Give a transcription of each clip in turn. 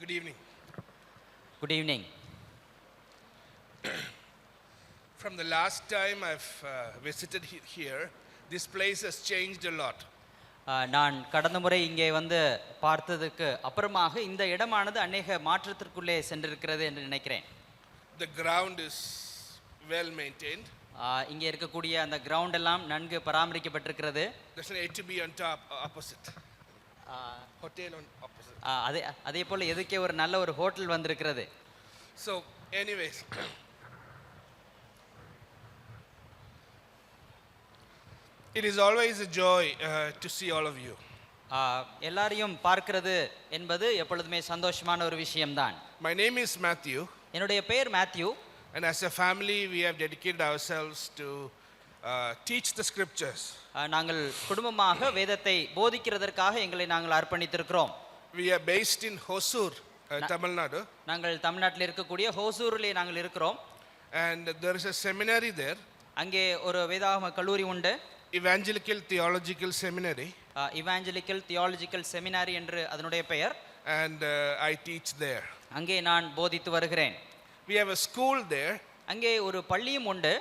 Good evening. Good evening. From the last time I've visited here, this place has changed a lot. நான் கடந்த முறை இங்கே வந்து பார்த்ததுக்கு அப்புறமாக இந்த இடமானது அநேக மாற்றத்திற்குள்ளே சென்றிருக்கிறது என்று நினைக்கிறேன். The ground is well maintained. இங்கே இருக்கக்கூடிய அந்த கிரவுண்ட் எல்லாம் நன்கு பராமரிக்கப்பட்டிருக்கிறது. There's an ATB on top opposite. Hotel on opposite. அதே போல எதுக்கே ஒரு நல்ல ஒரு ஹோட்டல் வந்திருக்கிறது. So anyways, it is always a joy to see all of you. எல்லாரையும் பார்க்கிறது என்பது எப்பொழுதுமே சந்தோஷமான ஒரு விஷயம்தான். My name is Matthew. என்னுடைய பெயர் Matthew. And as a family we have dedicated ourselves to teach the scriptures. நாங்கள் குடும்பமாக வேதத்தை போதிக்கிறதற்காக எங்களை நாங்கள் அர்ப்பணித்திருக்கிறோம். We are based in Hosur, Tamil Nadu. நாங்கள் தமிழ்நாட்டில் இருக்கக்கூடிய ஹோசூரிலே நாங்கள் இருக்கிறோம். And there is a seminary there. அங்கே ஒரு வேதாகம கல்லூரி உண்டு. Evangelical Theological Seminary. Evangelical Theological Seminary என்று அதனுடைய பெயர். And I teach there. அங்கே நான் போதித்து வருகிறேன். We have a school there. அங்கே ஒரு பள்ளியும் உண்டு.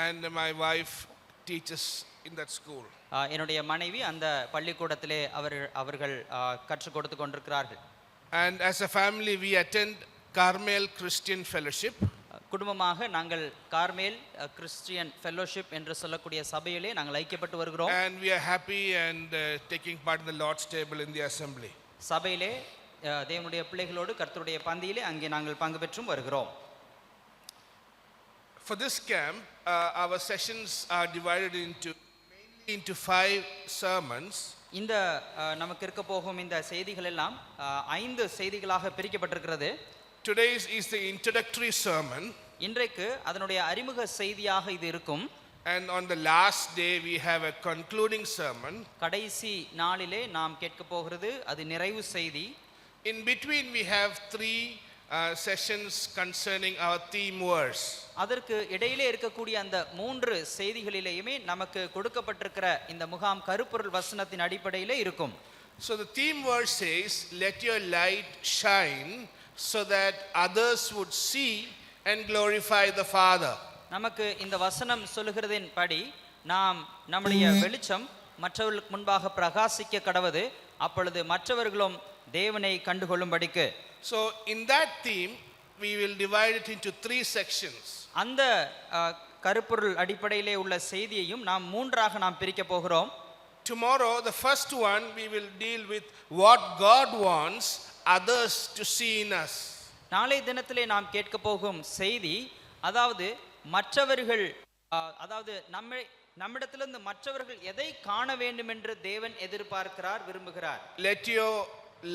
And my wife teaches in that school. என்னுடைய மனைவி அந்த பள்ளிக்கூடத்திலே அவர்கள் கற்றுக் கொடுத்து கொண்டிருக்கிறார்கள். And as a family we attend Carmel Christian Fellowship. குடும்பமாக நாங்கள் கார்மேல் கிறிஸ்டியன் ஃபெல்லோஷிப் என்று சொல்லக்கூடிய சபையிலே நாங்கள் ஐக்கியப்பட்டு வருகிறோம். And we are happy and taking part in the Lord's table in the assembly. சபையிலே தேவனுடைய பிள்ளைகளோடு கர்த்தருடைய பந்தியிலே அங்கே நாங்கள் பங்கு பெற்றும் வருகிறோம். For this camp our sessions are divided into 5 sermons. இந்த நமக்கு இருக்க போகும் இந்த செய்திகள் எல்லாம் 5 செய்திகளாக பிரிக்கப்பட்டிருக்கிறது. Today's is the introductory sermon. இன்றைக்கு அதனுடைய அறிமுக செய்தியாக இது இருக்கும். And on the last day we have a concluding sermon. கடைசி நாளிலே நாம் கேட்க போகிறது அது நிறைவு செய்தி. In between we have 3 sessions concerning our theme verse. அதற்கு இடையிலே இருக்கக்கூடிய அந்த 3 செய்திகளிலேயுமே நமக்கு கொடுக்கப்பட்டிருக்கிற இந்த முகாம் கருப்பொருள் வசனத்தின் அடிப்படையிலே இருக்கும். So the theme verse says, let your light shine so that others would see and glorify the Father. நமக்கு இந்த வசனம் சொல்லுகிறதின் படி நாம் நம்முடைய வெளிச்சம் மற்றவர்களுக்கு முன்பாக பிரகாசிக்க கடவது, அப்பொழுது மற்றவர்களும் தேவனை கண்டுகொள்ளும்படிக்கு. So in that theme we will divide it into 3 sections. அந்த கருப்பொருள் அடிப்படையிலே உள்ள செய்தியையும் நாம் 3ஆக நாம் பிரிக்க போகிறோம். Tomorrow the first one we will deal with what God wants others to see in us. நாளை தினத்திலே நாம் கேட்க போகும் செய்தி, அதாவது மற்றவர்கள், அதாவது நம்மிடத்திலிருந்து மற்றவர்கள் எதை காண வேண்டும் என்று தேவன் எதிர்பார்க்கிறார், விரும்புகிறார். Let your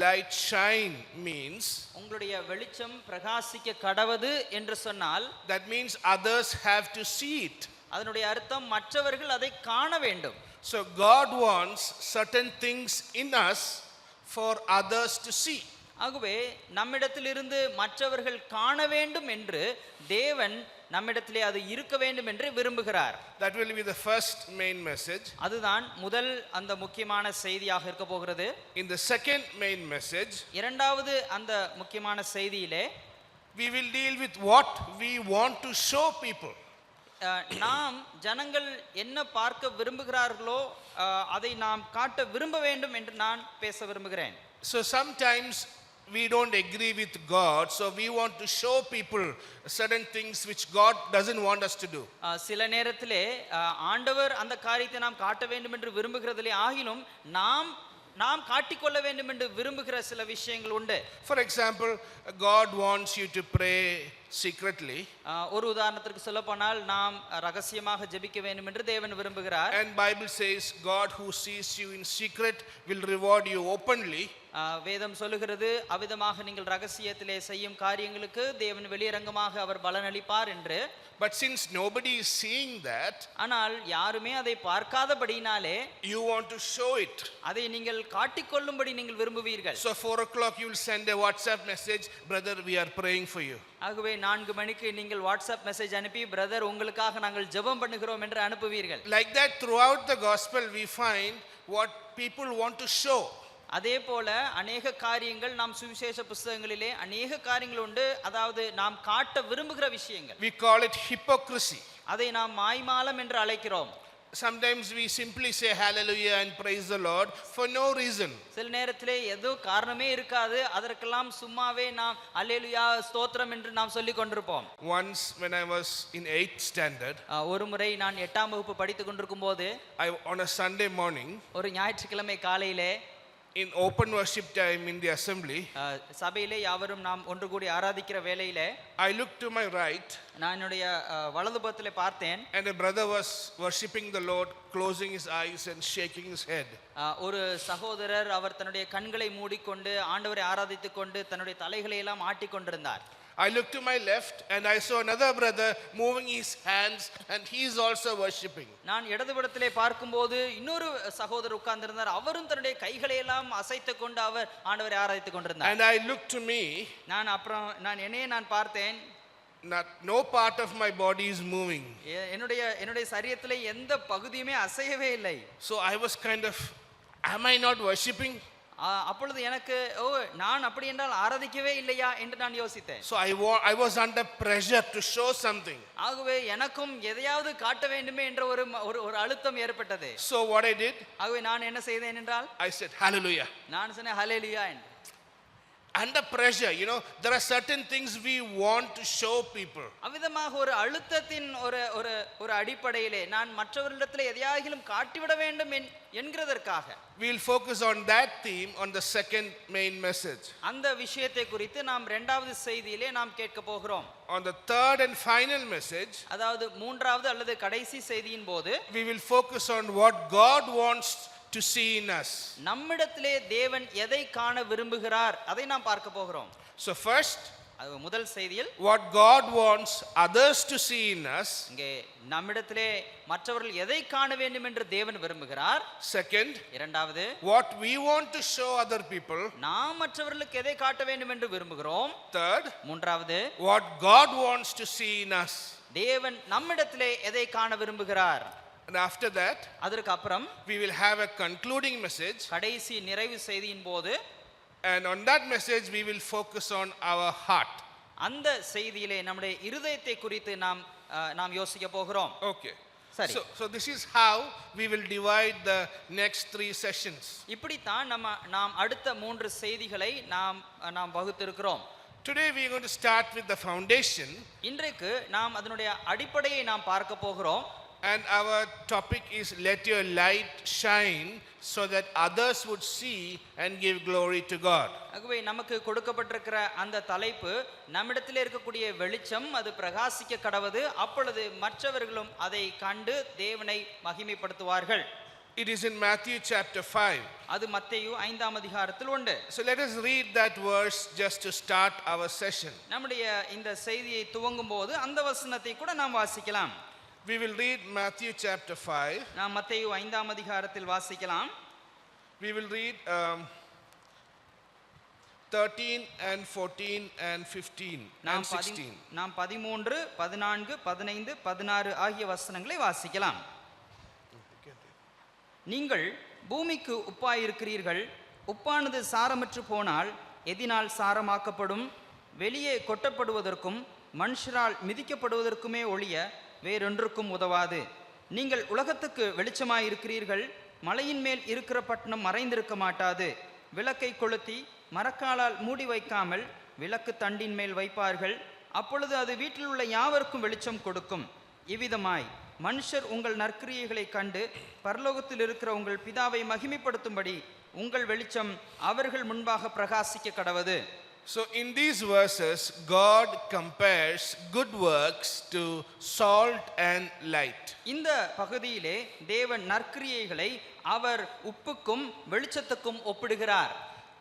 light shine means, உங்களுடைய வெளிச்சம் பிரகாசிக்க கடவது என்று சொன்னால், that means others have to see it. அதனுடைய அர்த்தம் மற்றவர்கள் அதை காண வேண்டும். So God wants certain things in us for others to see. ஆகவே நம்மிடத்திலிருந்து மற்றவர்கள் காண வேண்டும் என்று தேவன் நம்மிடத்திலே அது இருக்க வேண்டும் என்று விரும்புகிறார். That will be the first main message. அதுதான் முதல் அந்த முக்கியமான செய்தியாக இருக்க போகிறது. In the second main message, இரண்டாவது அந்த முக்கியமான செய்தியிலே we will deal with what we want to show people. நாம் ஜனங்கள் என்ன பார்க்க விரும்புகிறார்களோ அதை நாம் காட்ட விரும்ப வேண்டும் என்று நான் பேச விரும்புகிறேன். So sometimes we don't agree with God, so we want to show people certain things which God doesn't want us to do. சில நேரத்திலே ஆண்டவர் அந்த காரியத்தை நாம் காட்ட வேண்டும் என்று விரும்புகிறதிலே ஆகிலும் நாம் காட்டிக்கொள்ள வேண்டும் என்று விரும்புகிற சில விஷயங்கள் உண்டு. For example, God wants you to pray secretly. ஒரு உதாரணத்திற்கு சொல்ல போனால் நாம் ரகசியமாக ஜெபிக்க வேண்டும் என்று தேவன் விரும்புகிறார். And Bible says God who sees you in secret will reward you openly. வேதம் சொல்லுகிறது அவிதமாக நீங்கள் ரகசியத்திலே செய்யும் காரியங்களுக்கு தேவன் வெளியரங்கமாக அவர் பலனளிப்பார் என்று. But since nobody is seeing that, ஆனால் யாருமே அதை பார்க்காதபடினாலே you want to show it. அதை நீங்கள் காட்டிக்கொள்ளும்படி நீங்கள் விரும்புவீர்கள். So 4 o'clock you will send a WhatsApp message, brother we are praying for you. ஆகவே 4 மணிக்கு நீங்கள் வாட்ஸ்அப் மெசேஜ் அனுப்பி பிரதர் உங்களுக்காக நாங்கள் ஜெபம் பண்ணுகிறோம் என்று அனுப்புவீர்கள். Like that throughout the gospel we find what people want to show. அதே போல அநேக காரியங்கள் நாம் சுவிசேஷ புஸ்தகங்களிலே அநேக காரியங்கள் உண்டு, அதாவது நாம் காட்ட விரும்புகிற விஷயங்கள். We call it hypocrisy. அதை நாம் மாய்மாலம் என்று அழைக்கிறோம். Sometimes we simply say hallelujah and praise the Lord for no reason. சில நேரத்திலே ஏதோ காரணமே இருக்காது, அதற்கெல்லாம் சும்மாவே நாம் அல்லேலூயா ஸ்தோத்திரம் என்று நாம் சொல்லிக் கொண்டிருப்போம். Once when I was in 8th standard, ஒரு முறை நான் 8ஆம் வகுப்பு படித்துக் கொண்டிருக்கும் போது on a Sunday morning, ஒரு ஞாயிற்றுக்கிழமை காலையிலே in open worship time in the assembly, சபையிலே யாவரும் நாம் ஒன்று கூடி ஆராதிக்கிற வேளையிலே I looked to my right, நான் என்னுடைய வலதுபுறத்திலே பார்த்தேன். and a brother was worshiping the Lord, closing his eyes and shaking his head. ஒரு சகோதரர் அவர் தன்னுடைய கண்களை மூடிக்கொண்டு ஆண்டவரை ஆராதித்துக் கொண்டு தன்னுடைய தலைகளை எல்லாம் ஆட்டிக் கொண்டிருந்தார். I looked to my left and I saw another brother moving his hands and he is also worshiping. நான் இடதுபுறத்திலே பார்க்கும்போது இன்னொரு சகோதரர் உட்கார்ந்திருந்தார், அவரும் தன்னுடைய கைகளை எல்லாம் அசைத்துக் கொண்டு அவர் ஆண்டவரை ஆராதித்துக் கொண்டிருந்தார். And I looked to me, நான் என்னையே பார்த்தேன், no part of my body is moving. என்னுடைய சரீரத்திலே எந்த பகுதியுமே அசையவே இல்லை. So I was kind of, am I not worshiping? அப்பொழுது எனக்கு நான் அப்படி என்றால் ஆராதிக்கவே இல்லையா என்று நான் யோசித்தேன். So I was under pressure to show something. ஆகவே எனக்கும் எதையாவது காட்ட வேண்டுமே என்ற ஒரு அழுத்தம் ஏற்பட்டது. So what I did, ஆகவே நான் என்ன செய்தேன் என்றால் I said hallelujah. நான் சொன்னேன் ஹல்லேலூயா என்று. Under pressure, there are certain things we want to show people. அவ்விதமாக ஒரு அழுத்தத்தின் ஒரு அடிப்படையிலே நான் மற்றவர்களிடத்தில் எதையாகிலும் காட்டிவிட வேண்டும் என்கிறதற்காக We'll focus on that theme on the second main message. அந்த விஷயத்தை குறித்து நாம் இரண்டாவது செய்தியிலே நாம் கேட்க போகிறோம். On the third and final message, அதாவது மூன்றாவது அல்லது கடைசி செய்தியின் போது we will focus on what God wants to see in us. நம்மிடத்திலே தேவன் எதை காண விரும்புகிறார் அதை நாம் பார்க்க போகிறோம். So first, முதல் செய்தியில் what God wants others to see in us. இங்கே நம்மிடத்திலே மற்றவர்கள் எதை காண வேண்டும் என்று தேவன் விரும்புகிறார். Second, இரண்டாவது what we want to show other people. நாம் மற்றவர்களுக்கு எதை காட்ட வேண்டும் என்று விரும்புகிறோம். Third, மூன்றாவது what God wants to see in us. தேவன் நம்மிடத்திலே எதை காண விரும்புகிறார். And after that, அதற்கு அப்புறம் we will have a concluding message. கடைசி நிறைவு செய்தியின் போது And on that message we will focus on our heart. அந்த செய்தியிலே நம்முடைய இருதயத்தை குறித்து நாம் யோசிக்க போகிறோம். Okay. சரி. So this is how we will divide the next 3 sessions. இப்படி தான் நாம் அடுத்த 3 செய்திகளை நாம் வகுத்திருக்கிறோம். Today we are going to start with the foundation. இன்றைக்கு நாம் அதனுடைய அடிப்படையை நாம் பார்க்க போகிறோம். And our topic is let your light shine so that others would see and give glory to God. ஆகவே நமக்கு கொடுக்கப்பட்டிருக்கிற அந்த தலைப்பு நம்மிடத்தில் இருக்கக்கூடிய வெளிச்சம் அது பிரகாசிக்க கடவது, அப்பொழுது மற்றவர்களும் அதை கண்டு தேவனை மகிமைப்படுத்துவார்கள். It is in Matthew chapter 5. அது மத்தேயு 5ஆம் அதிகாரத்தில் உண்டு. So let us read that verse just to start our session. நம்முடைய இந்த செய்தியை துவங்கும் போது அந்த வசனத்தை கூட நாம் வாசிக்கலாம். We will read Matthew chapter 5. நாம் மத்தேயு 5ஆம் அதிகாரத்தில் வாசிக்கலாம். We will read 13 and 14 and 15 and 16. நாம் 13, 14, 15, 16 ஆகிய வசனங்களை வாசிக்கலாம். நீங்கள் பூமிக்கு உப்பாயிருக்கிறீர்கள். உப்பானது சாரமற்று போனால் எதினால் சாரமாக்கப்படும்? வெளியே கொட்டப்படுவதற்கும் மனுஷரால் மிதிக்கப்படுவதற்குமே ஒழிய வேறொன்றுக்கும் உதவாது. நீங்கள் உலகத்துக்கு வெளிச்சமாயிருக்கிறீர்கள். மலையின் மேல் இருக்கிற பட்டணம் மறைந்திருக்க மாட்டாது. விளக்கை கொளுத்தி மரக்காலால் மூடி வைக்காமல் விளக்கு தண்டின் மேல் வைப்பார்கள். அப்பொழுது அது வீட்டில் உள்ள யாவருக்கும் வெளிச்சம் கொடுக்கும். இவ்விதமாய் மனுஷர் உங்கள் நற்கிரியைகளை கண்டு பரலோகத்தில் இருக்கிற உங்கள் பிதாவை மகிமைப்படுத்தும்படி உங்கள் வெளிச்சம் அவர்கள் முன்பாக பிரகாசிக்க கடவது. So in these verses, God compares good works to salt and light. இந்த பகுதியிலே தேவன் நற்கிரியைகளை அவர் உப்புக்கும் வெளிச்சத்துக்கும் ஒப்பிடுகிறார்.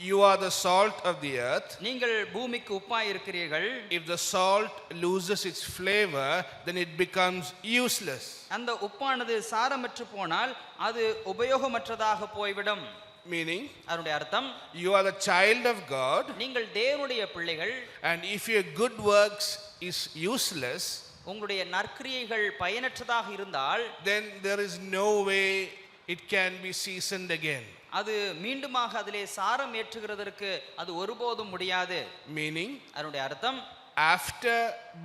You are the salt of the earth. நீங்கள் பூமிக்கு உப்பாய் இருக்கிறீர்கள். If the salt loses its flavor, then it becomes useless. அந்த உப்பானது சாரமற்று போனால் அது உபயோகமற்றதாக போய்விடும். Meaning, அதனுடைய அர்த்தம், you are the child of God. நீங்கள் தேவனுடைய பிள்ளைகள். And if your good works is useless, உங்களுடைய நற்கிரியைகள் பயனற்றதாக இருந்தால், then there is no way it can be seasoned again. அது மீண்டுமாக அதிலே சாரம் ஏற்றுகிறதற்கு அது ஒருபோதும் முடியாது. Meaning, அதனுடைய அர்த்தம், after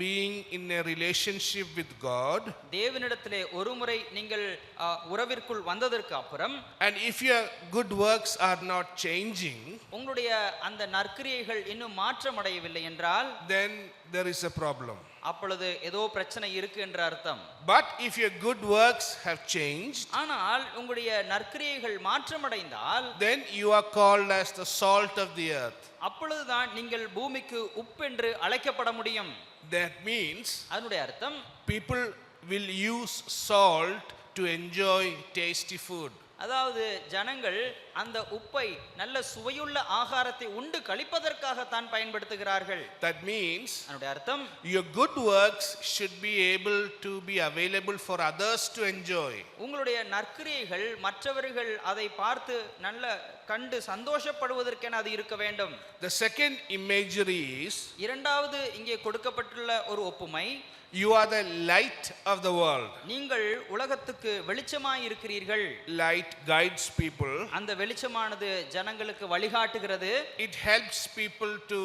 being in a relationship with God, தேவனிடத்திலே ஒருமுறை நீங்கள் உறவிற்குள் வந்ததற்கு அப்புறம், and if your good works are not changing, உங்களுடைய அந்த நற்கிரியைகள் இன்னும் மாற்றமடையவில்லை என்றால், then there is a problem. அப்பொழுது ஏதோ பிரச்சனை இருக்கு என்ற அர்த்தம். But if your good works have changed, ஆனால் உங்களுடைய நற்கிரியைகள் மாற்றமடைந்தால், then you are called as the salt of the earth. அப்பொழுதுதான் நீங்கள் பூமிக்கு உப்பென்று அழைக்கப்பட முடியும். That means அதனுடைய அர்த்தம், people will use salt to enjoy tasty food. அதாவது ஜனங்கள் அந்த உப்பை நல்ல சுவையுள்ள ஆகாரத்தை உண்டு கழிப்பதற்காகத்தான் பயன்படுத்துகிறார்கள். That means அதனுடைய அர்த்தம், your good works should be able to be available for others to enjoy. உங்களுடைய நற்கிரியைகள் மற்றவர்கள் அதை பார்த்து நல்ல கண்டு சந்தோஷப்படுவதற்கென அது இருக்க வேண்டும். The second imagery is, இரண்டாவது இங்கே கொடுக்கப்பட்டுள்ள ஒரு ஒப்புமை, you are the light of the world. நீங்கள் உலகத்துக்கு வெளிச்சமாய் இருக்கிறீர்கள். Light guides people. அந்த வெளிச்சமானது ஜனங்களுக்கு வழிகாட்டுகிறது. It helps people to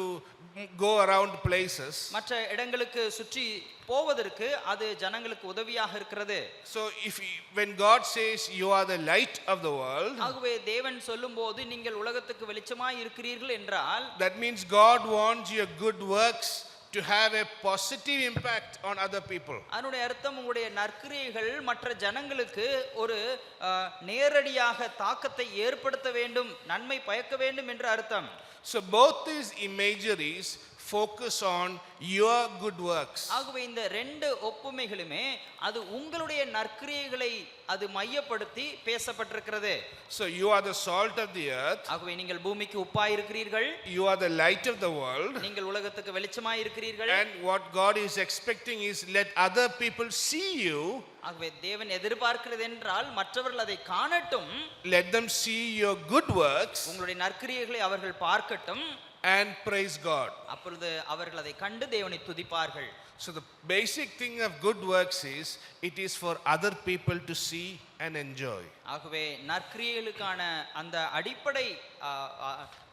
go around places. மற்ற இடங்களுக்கு சுற்றி போவதற்கு அது ஜனங்களுக்கு உதவியாக இருக்கிறது. So when God says you are the light of the world, ஆகவே தேவன் சொல்லும்போது நீங்கள் உலகத்துக்கு வெளிச்சமாய் இருக்கிறீர்கள் என்றால், that means God wants your good works to have a positive impact on other people. அதனுடைய அர்த்தம், உங்களுடைய நற்கிரியைகள் மற்ற ஜனங்களுக்கு ஒரு நேரடியாக தாக்கத்தை ஏற்படுத்த வேண்டும், நன்மை பயக்க வேண்டும் என்று அர்த்தம். So both these imageries focus on your good works. ஆகவே இந்த ரெண்டு ஒப்புமைகளுமே அது உங்களுடைய நற்கிரியைகளை அது மையப்படுத்தி பேசப்பட்டிருக்கிறது. So you are the salt of the earth. ஆகவே நீங்கள் பூமிக்கு உப்பாய் இருக்கிறீர்கள். You are the light of the world. நீங்கள் உலகத்துக்கு வெளிச்சமாய் இருக்கிறீர்கள். And what God is expecting is let other people see you. ஆகவே தேவன் எதிர்பார்க்கிறது என்றால் மற்றவர்கள் அதை காணட்டும். Let them see your good works. உங்களுடைய நற்கிரியைகளை அவர்கள் பார்க்கட்டும். And praise God. அப்பொழுது அவர்கள் அதை கண்டு தேவனை துதிப்பார்கள். So the basic thing of good works is it is for other people to see and enjoy. ஆகவே நற்கிரியைகளுக்கான அந்த அடிப்படை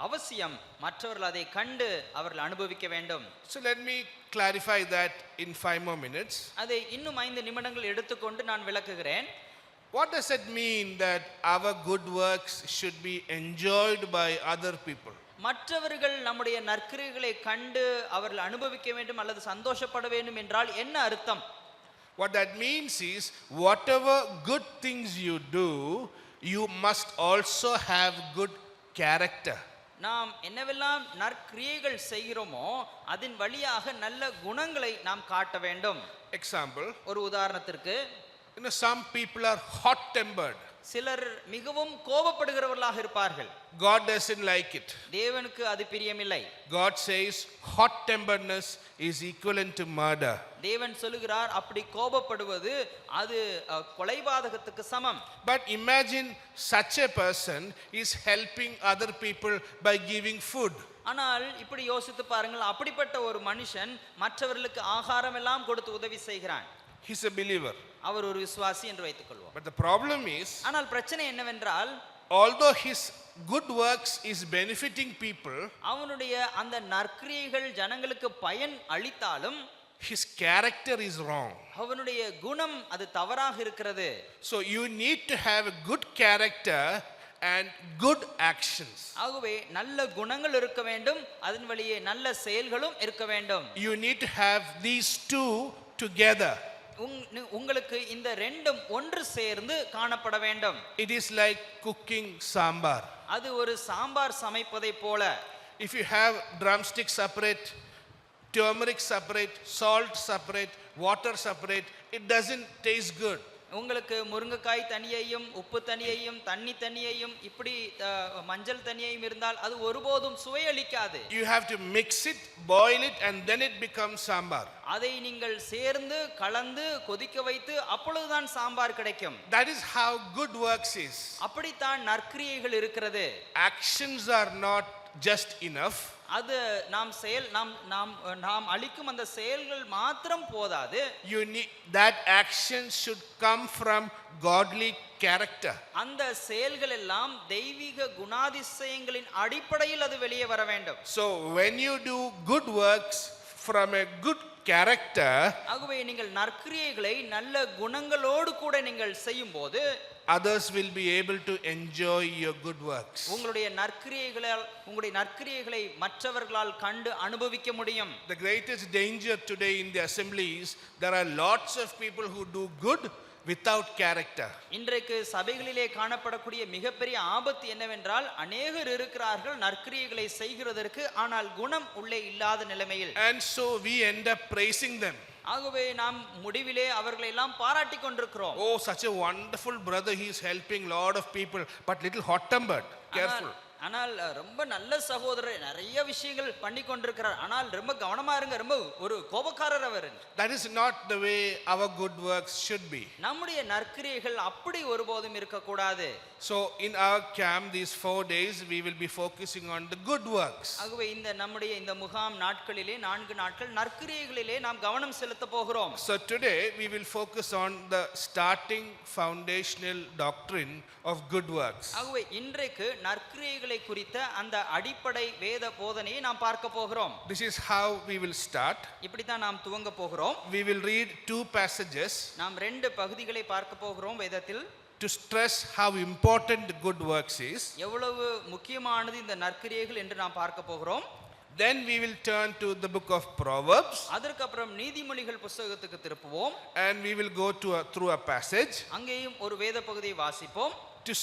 அவசியம் மற்றவர்கள் அதை கண்டு அவர்கள் அனுபவிக்க வேண்டும். So let me clarify that in 5 more minutes. அதை இன்னும் 5 நிமிடங்கள் எடுத்துக்கொண்டு நான் விளக்குகிறேன். What does it mean that our good works should be enjoyed by other people? மற்றவர்கள் நம்முடைய நற்கிரியைகளை கண்டு அவர்கள் அனுபவிக்க வேண்டும் அல்லது சந்தோஷப்பட வேண்டும் என்றால் என்ன அர்த்தம்? What that means is whatever good things you do, you must also have good character. நாம் என்னவெல்லாம் நற்கிரியைகள் செய்கிறோமோ அதன் வழியாக நல்ல குணங்களை நாம் காட்ட வேண்டும். Example, ஒரு உதாரணத்திற்கு, some people are hot tempered. சிலர் மிகவும் கோபப்படுகிறவர்களாக இருப்பார்கள். God doesn't like it. தேவனுக்கு அது பிரியமில்லை. God says hot temperedness is equivalent to murder. தேவன் சொல்லுகிறார் அப்படி கோபப்படுவது அது கொலைபாதகத்துக்கு சமம். But imagine such a person is helping other people by giving food. ஆனால் இப்படி யோசித்து பாருங்கள், அப்படிப்பட்ட ஒரு மனுஷன் மற்றவர்களுக்கு ஆகாரம் எல்லாம் கொடுத்து உதவி செய்கிறான். He's a believer. அவர் ஒரு விசுவாசி என்று வைத்துக் கொள்வோம். But the problem is, ஆனால் பிரச்சனை என்னவென்றால், although his good works is benefiting people, அவனுடைய அந்த நற்கிரியைகள் ஜனங்களுக்கு பயன் அளித்தாலும் his character is wrong. அவனுடைய குணம் அது தவறாக இருக்கிறது. So you need to have a good character and good actions. ஆகவே நல்ல குணங்கள் இருக்க வேண்டும், அதன் வழியே நல்ல செயல்களும் இருக்க வேண்டும். You need to have these two together. உங்களுக்கு இந்த ரெண்டும் ஒன்று சேர்ந்து காணப்பட வேண்டும். It is like cooking sambar. அது ஒரு சாம்பார் சமைப்பதை போல. If you have drumstick separate, turmeric separate, salt separate, water separate, it doesn't taste good. உங்களுக்கு முருங்கைக்காய் தனியையும் உப்பு தனியையும் தண்ணி தனியையும் இப்படி மஞ்சள் தனியையும் இருந்தால் அது ஒருபோதும் சுவையளிக்காது. You have to mix it, boil it, and then it becomes sambar. அதை நீங்கள் சேர்ந்து கலந்து கொதிக்க வைத்து அப்பொழுதுதான் சாம்பார் கிடைக்கும். That is how good works is. அப்படித்தான் நற்கிரியைகள் இருக்கிறது. Actions are not just enough. அது நாம் செயல் நாம் நாம் நாம் அளிக்கும் அந்த செயல்கள் மாத்திரம் போதாது. You need that action should come from godly character. அந்த செயல்கள் எல்லாம் தெய்வீக குணாதிசயங்களின் அடிப்படையில் அது வெளியே வர வேண்டும். So when you do good works from a good character, ஆகவே நீங்கள் நற்கிரியைகளை நல்ல குணங்களோடு கூட நீங்கள் செய்யும்போது others will be able to enjoy your good works. உங்களுடைய நற்கிரியைகளை மற்றவர்களால் கண்டு அனுபவிக்க முடியும். The greatest danger today in the assemblies, there are lots of people who do good without character. இன்றைக்கு சபைகளிலே காணப்படக்கூடிய மிகப்பெரிய ஆபத்து என்னவென்றால் அநேகர் இருக்கிறார்கள் நற்கிரியைகளை செய்கிறதற்கு, ஆனால் குணம் உள்ளே இல்லாத நிலைமையில். And so we end up praising them. ஆகவே நாம் முடிவிலே அவர்களை எல்லாம் பாராட்டி கொண்டிருக்கிறோம். Oh, such a wonderful brother, he is helping lot of people, but little hot tempered. Careful. ஆனால் ரொம்ப நல்ல சகோதரர், நிறைய விஷயங்கள் பண்ணி கொண்டிருக்கிறார், ஆனால் ரொம்ப கவனமா இருங்க, ரொம்ப ஒரு கோபக்காரர் அவர். That is not the way our good works should be. நம்முடைய நற்கிரியைகள் அப்படி ஒருபோதும் இருக்கக்கூடாது. So in our camp these 4 days we will be focusing on the good works. ஆகவே நம்முடைய இந்த முகாம் நாட்களிலே 4 நாட்கள் நற்கிரியைகளிலே நாம் கவனம் செலுத்த போகிறோம். So today we will focus on the starting foundational doctrine of good works. ஆகவே இன்றைக்கு நற்கிரியைகளை குறித்த அந்த அடிப்படை வேத போதனையை நாம் பார்க்க போகிறோம். This is how we will start. இப்படி தான் நாம் துவங்க போகிறோம். We will read 2 passages. நாம் 2 பகுதிகளை பார்க்க போகிறோம் வேதத்தில். To stress how important good works is. எவ்வளவு முக்கியமானது இந்த நற்கிரியைகள் என்று நாம் பார்க்க போகிறோம். Then we will turn to the book of Proverbs. அதற்கு அப்புறம் நீதிமொழிகள் புத்தகத்துக்கு திருப்புவோம். And we will go through a passage. அங்கேயும் ஒரு வேத பகுதியை வாசிப்போம். To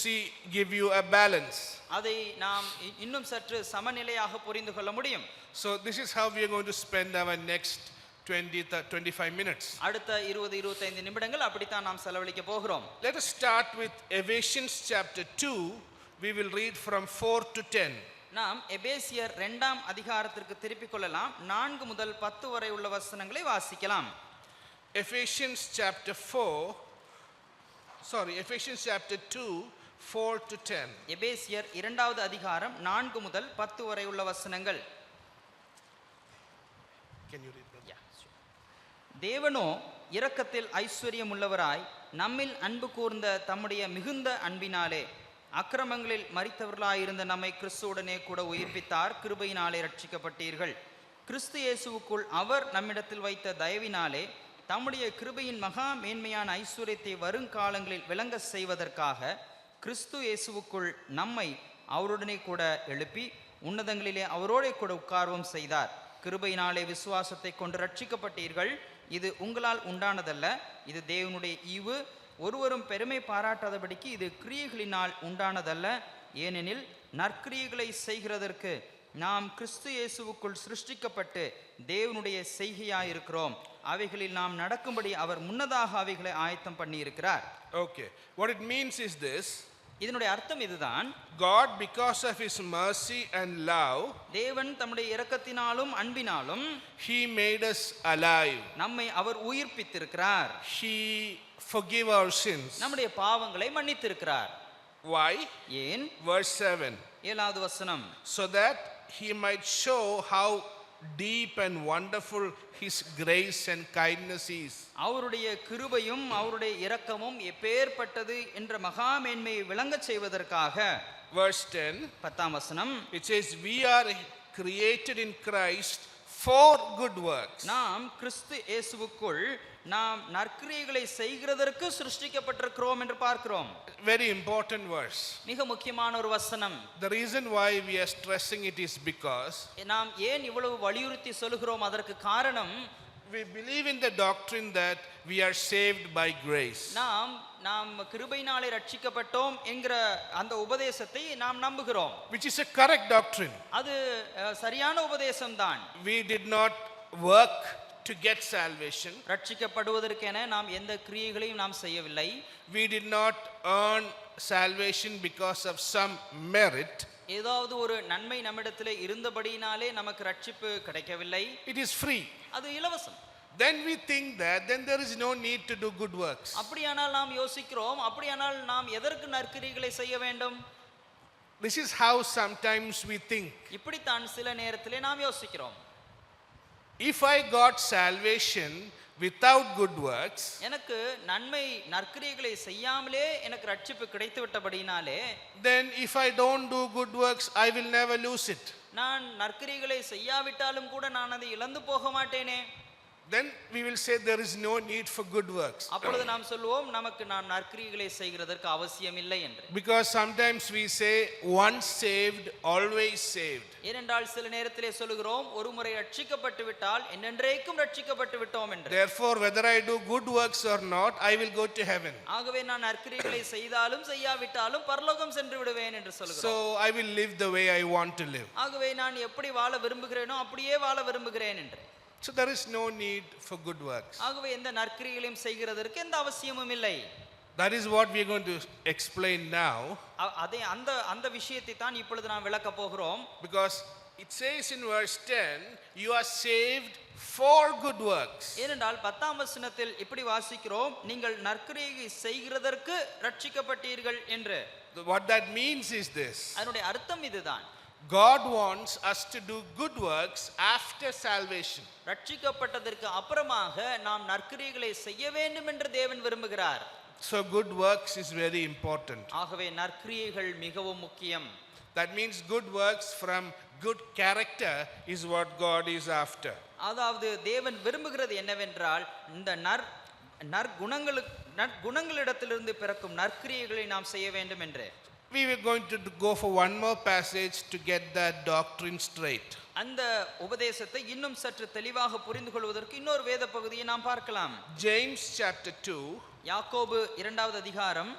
give you a balance. அதை நாம் இன்னும் சற்று சமநிலையாக புரிந்து கொள்ள முடியும். So this is how we are going to spend our next 20-25 minutes. அடுத்த 20-25 நிமிடங்கள் அப்படித்தான் நாம் செலவழிக்க போகிறோம். Let us start with Ephesians chapter 2. We will read from 4 to 10. நாம் எபேசியர் 2ஆம் அதிகாரத்திற்கு திருப்பிக் கொள்ளலாம். 4 முதல் 10 வரை உள்ள வசனங்களை வாசிக்கலாம். Ephesians chapter 2, 4 to 10. எபேசியர் 2வது அதிகாரம் 4 முதல் 10 வரை உள்ள வசனங்கள். Can you read that? Yeah, sure. தேவனோ இரக்கத்தில் ஐஸ்வர்யம் உள்ளவராய் நம்மில் அன்பு கூர்ந்த தம்முடைய மிகுந்த அன்பினாலே அக்கிரமங்களில் மரித்தவர்களாயிருந்த நம்மை கிறிஸ்துவுடனே கூட உயிர்ப்பித்தார். கிருபையினாலே ரட்சிக்கப்பட்டீர்கள். கிறிஸ்து இயேசுவுக்குள் அவர் நம்மிடத்தில் வைத்த தயவினாலே தம்முடைய கிருபையின் மகா மேன்மையான ஐஸ்வர்யத்தை வருங்காலங்களில் விளங்க செய்வதற்காக கிறிஸ்து இயேசுவுக்குள் நம்மை அவருடனே கூட எழுப்பி உன்னதங்களிலே அவரோடே கூட உட்கார்வும் செய்தார். கிருபையினாலே விசுவாசத்தை கொண்டு ரட்சிக்கப்பட்டீர்கள். இது உங்களால் உண்டானதல்ல, இது தேவனுடைய ஈவு. ஒருவரும் பெருமை பாராட்டாதபடிக்கு இது கிரியைகளினால் உண்டானதல்ல. ஏனெனில் நற்கிரியைகளை செய்கிறதற்கு நாம் கிறிஸ்து இயேசுவுக்குள் சிருஷ்டிக்கப்பட்டு தேவனுடைய செய்கையாயிருக்கிறோம். அவைகளில் நாம் நடக்கும்படி அவர் முன்னதாக அவைகளை ஆயத்தம் பண்ணி இருக்கிறார். Okay, what it means is this. இதனுடைய அர்த்தம் இதுதான். God, because of his mercy and love, தேவன் தம்முடைய இரக்கத்தினாலும் அன்பினாலும் he made us alive. நம்மை அவர் உயிர்ப்பித்திருக்கிறார். He forgive our sins. நம்முடைய பாவங்களை மன்னித்திருக்கிறார். Why? ஏன்? Verse 7. 7வது வசனம். So that he might show how deep and wonderful his grace and kindness is. அவருடைய கிருபையும் அவருடைய இரக்கமும் எப்பேற்பட்டது என்ற மகா மேன்மையை விளங்கச் செய்வதற்காக. Verse 10. 10ஆம் வசனம். It says we are created in Christ for good works. நாம் கிறிஸ்து இயேசுவுக்குள் நாம் நற்கிரியைகளை செய்கிறதற்கு சிருஷ்டிக்கப்பட்டிருக்கிறோம் என்று பார்க்கிறோம். Very important verse. மிக முக்கியமான ஒரு வசனம். The reason why we are stressing it is because நாம் ஏன் இவ்வளவு வலியுறுத்தி சொல்கிறோம், அதற்கு காரணம் we believe in the doctrine that we are saved by grace. நாம் கிருபையினாலே ரட்சிக்கப்பட்டோம் என்கிற அந்த உபதேசத்தை நாம் நம்புகிறோம். Which is a correct doctrine. அது சரியான உபதேசம் தான். We did not work to get salvation. ரட்சிக்கப்படுவதற்கென நாம் எந்த கிரியைகளையும் நாம் செய்யவில்லை. We did not earn salvation because of some merit. ஏதாவது ஒரு நன்மை நம்மிடத்திலே இருந்தபடியினாலே நமக்கு ரட்சிப்பு கிடைக்கவில்லை. It is free. அது இலவசம். Then we think that then there is no need to do good works. அப்படியானால் நாம் யோசிக்கிறோம், அப்படியானால் நாம் எதற்கு நற்கிரியைகளை செய்ய வேண்டும்? This is how sometimes we think. இப்படித்தான் சில நேரத்திலே நாம் யோசிக்கிறோம். If I got salvation without good works, எனக்கு நன்மை நற்கிரியைகளை செய்யாமலே எனக்கு ரட்சிப்பு கிடைத்து விட்டபடினாலே, then if I don't do good works, I will never lose it. நான் நற்கிரியைகளை செய்யாவிட்டாலும் கூட நான் அதை இழந்து போக மாட்டேனே. Then we will say there is no need for good works. அப்பொழுது நாம் சொல்லுவோம் நமக்கு நாம் நற்கிரியைகளை செய்கிறதற்கு அவசியம் இல்லை என்று. Because sometimes we say once saved, always saved. ஏனென்றால் சில நேரத்திலே சொல்லுகிறோம் ஒரு முறை ரட்சிக்கப்பட்டு விட்டால் என்னென்றைக்கும் ரட்சிக்கப்பட்டு விட்டோம் என்று. Therefore, whether I do good works or not, I will go to heaven. ஆகவே நான் நற்கிரியைகளை செய்தாலும் செய்யாவிட்டாலும் பரலோகம் சென்று விடுவேன் என்று சொல்லுகிறோம். So I will live the way I want to live. ஆகவே நான் எப்படி வாழ விரும்புகிறேனோ அப்படியே வாழ விரும்புகிறேன் என்று. So there is no need for good works. ஆகவே எந்த நற்கிரியைகளையும் செய்கிறதற்கு எந்த அவசியமும் இல்லை. That is what we are going to explain now. அதே அந்த விஷயத்தை தான் இப்பொழுது நாம் விளக்க போகிறோம். Because it says in verse 10, you are saved for good works. ஏனென்றால் 10ஆம் வசனத்தில் இப்படி வாசிக்கிறோம், நீங்கள் நற்கிரியை செய்கிறதற்கு ரட்சிக்கப்பட்டீர்கள் என்று. What that means is this. அதனுடைய அர்த்தம் இதுதான். God wants us to do good works after salvation. ரட்சிக்கப்பட்டதற்கு அப்புறமாக நாம் நற்கிரியைகளை செய்ய வேண்டும் என்று தேவன் விரும்புகிறார். So good works is very important. ஆகவே நற்கிரியைகள் மிகவும் முக்கியம். That means good works from good character is what God is after. அதாவது தேவன் விரும்புகிறது என்னவென்றால் இந்த நற்குணங்களிடத்திலிருந்து பிறக்கும் நற்கிரியைகளை நாம் செய்ய வேண்டும் என்று. We were going to go for one more passage to get that doctrine straight. அந்த உபதேசத்தை இன்னும் சற்று தெளிவாக புரிந்து கொள்வதற்கு இன்னொரு வேத பகுதியை நாம் பார்க்கலாம். James chapter 2. யாக்கோபு 2வது அதிகாரம்.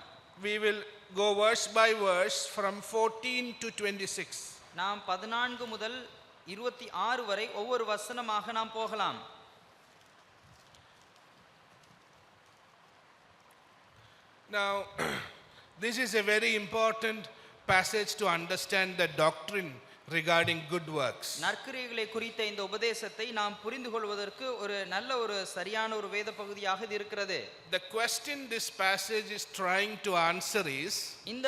We will go verse by verse from 14 to 26. நாம் 14 முதல் 26 வரை ஒவ்வொரு வசனமாக நாம் போகலாம். Now this is a very important passage to understand the doctrine regarding good works. நற்கிரியைகளை குறித்த இந்த உபதேசத்தை நாம் புரிந்து கொள்வதற்கு ஒரு சரியான ஒரு வேத பகுதியாக இது இருக்கிறது. The question this passage is trying to answer is, இந்த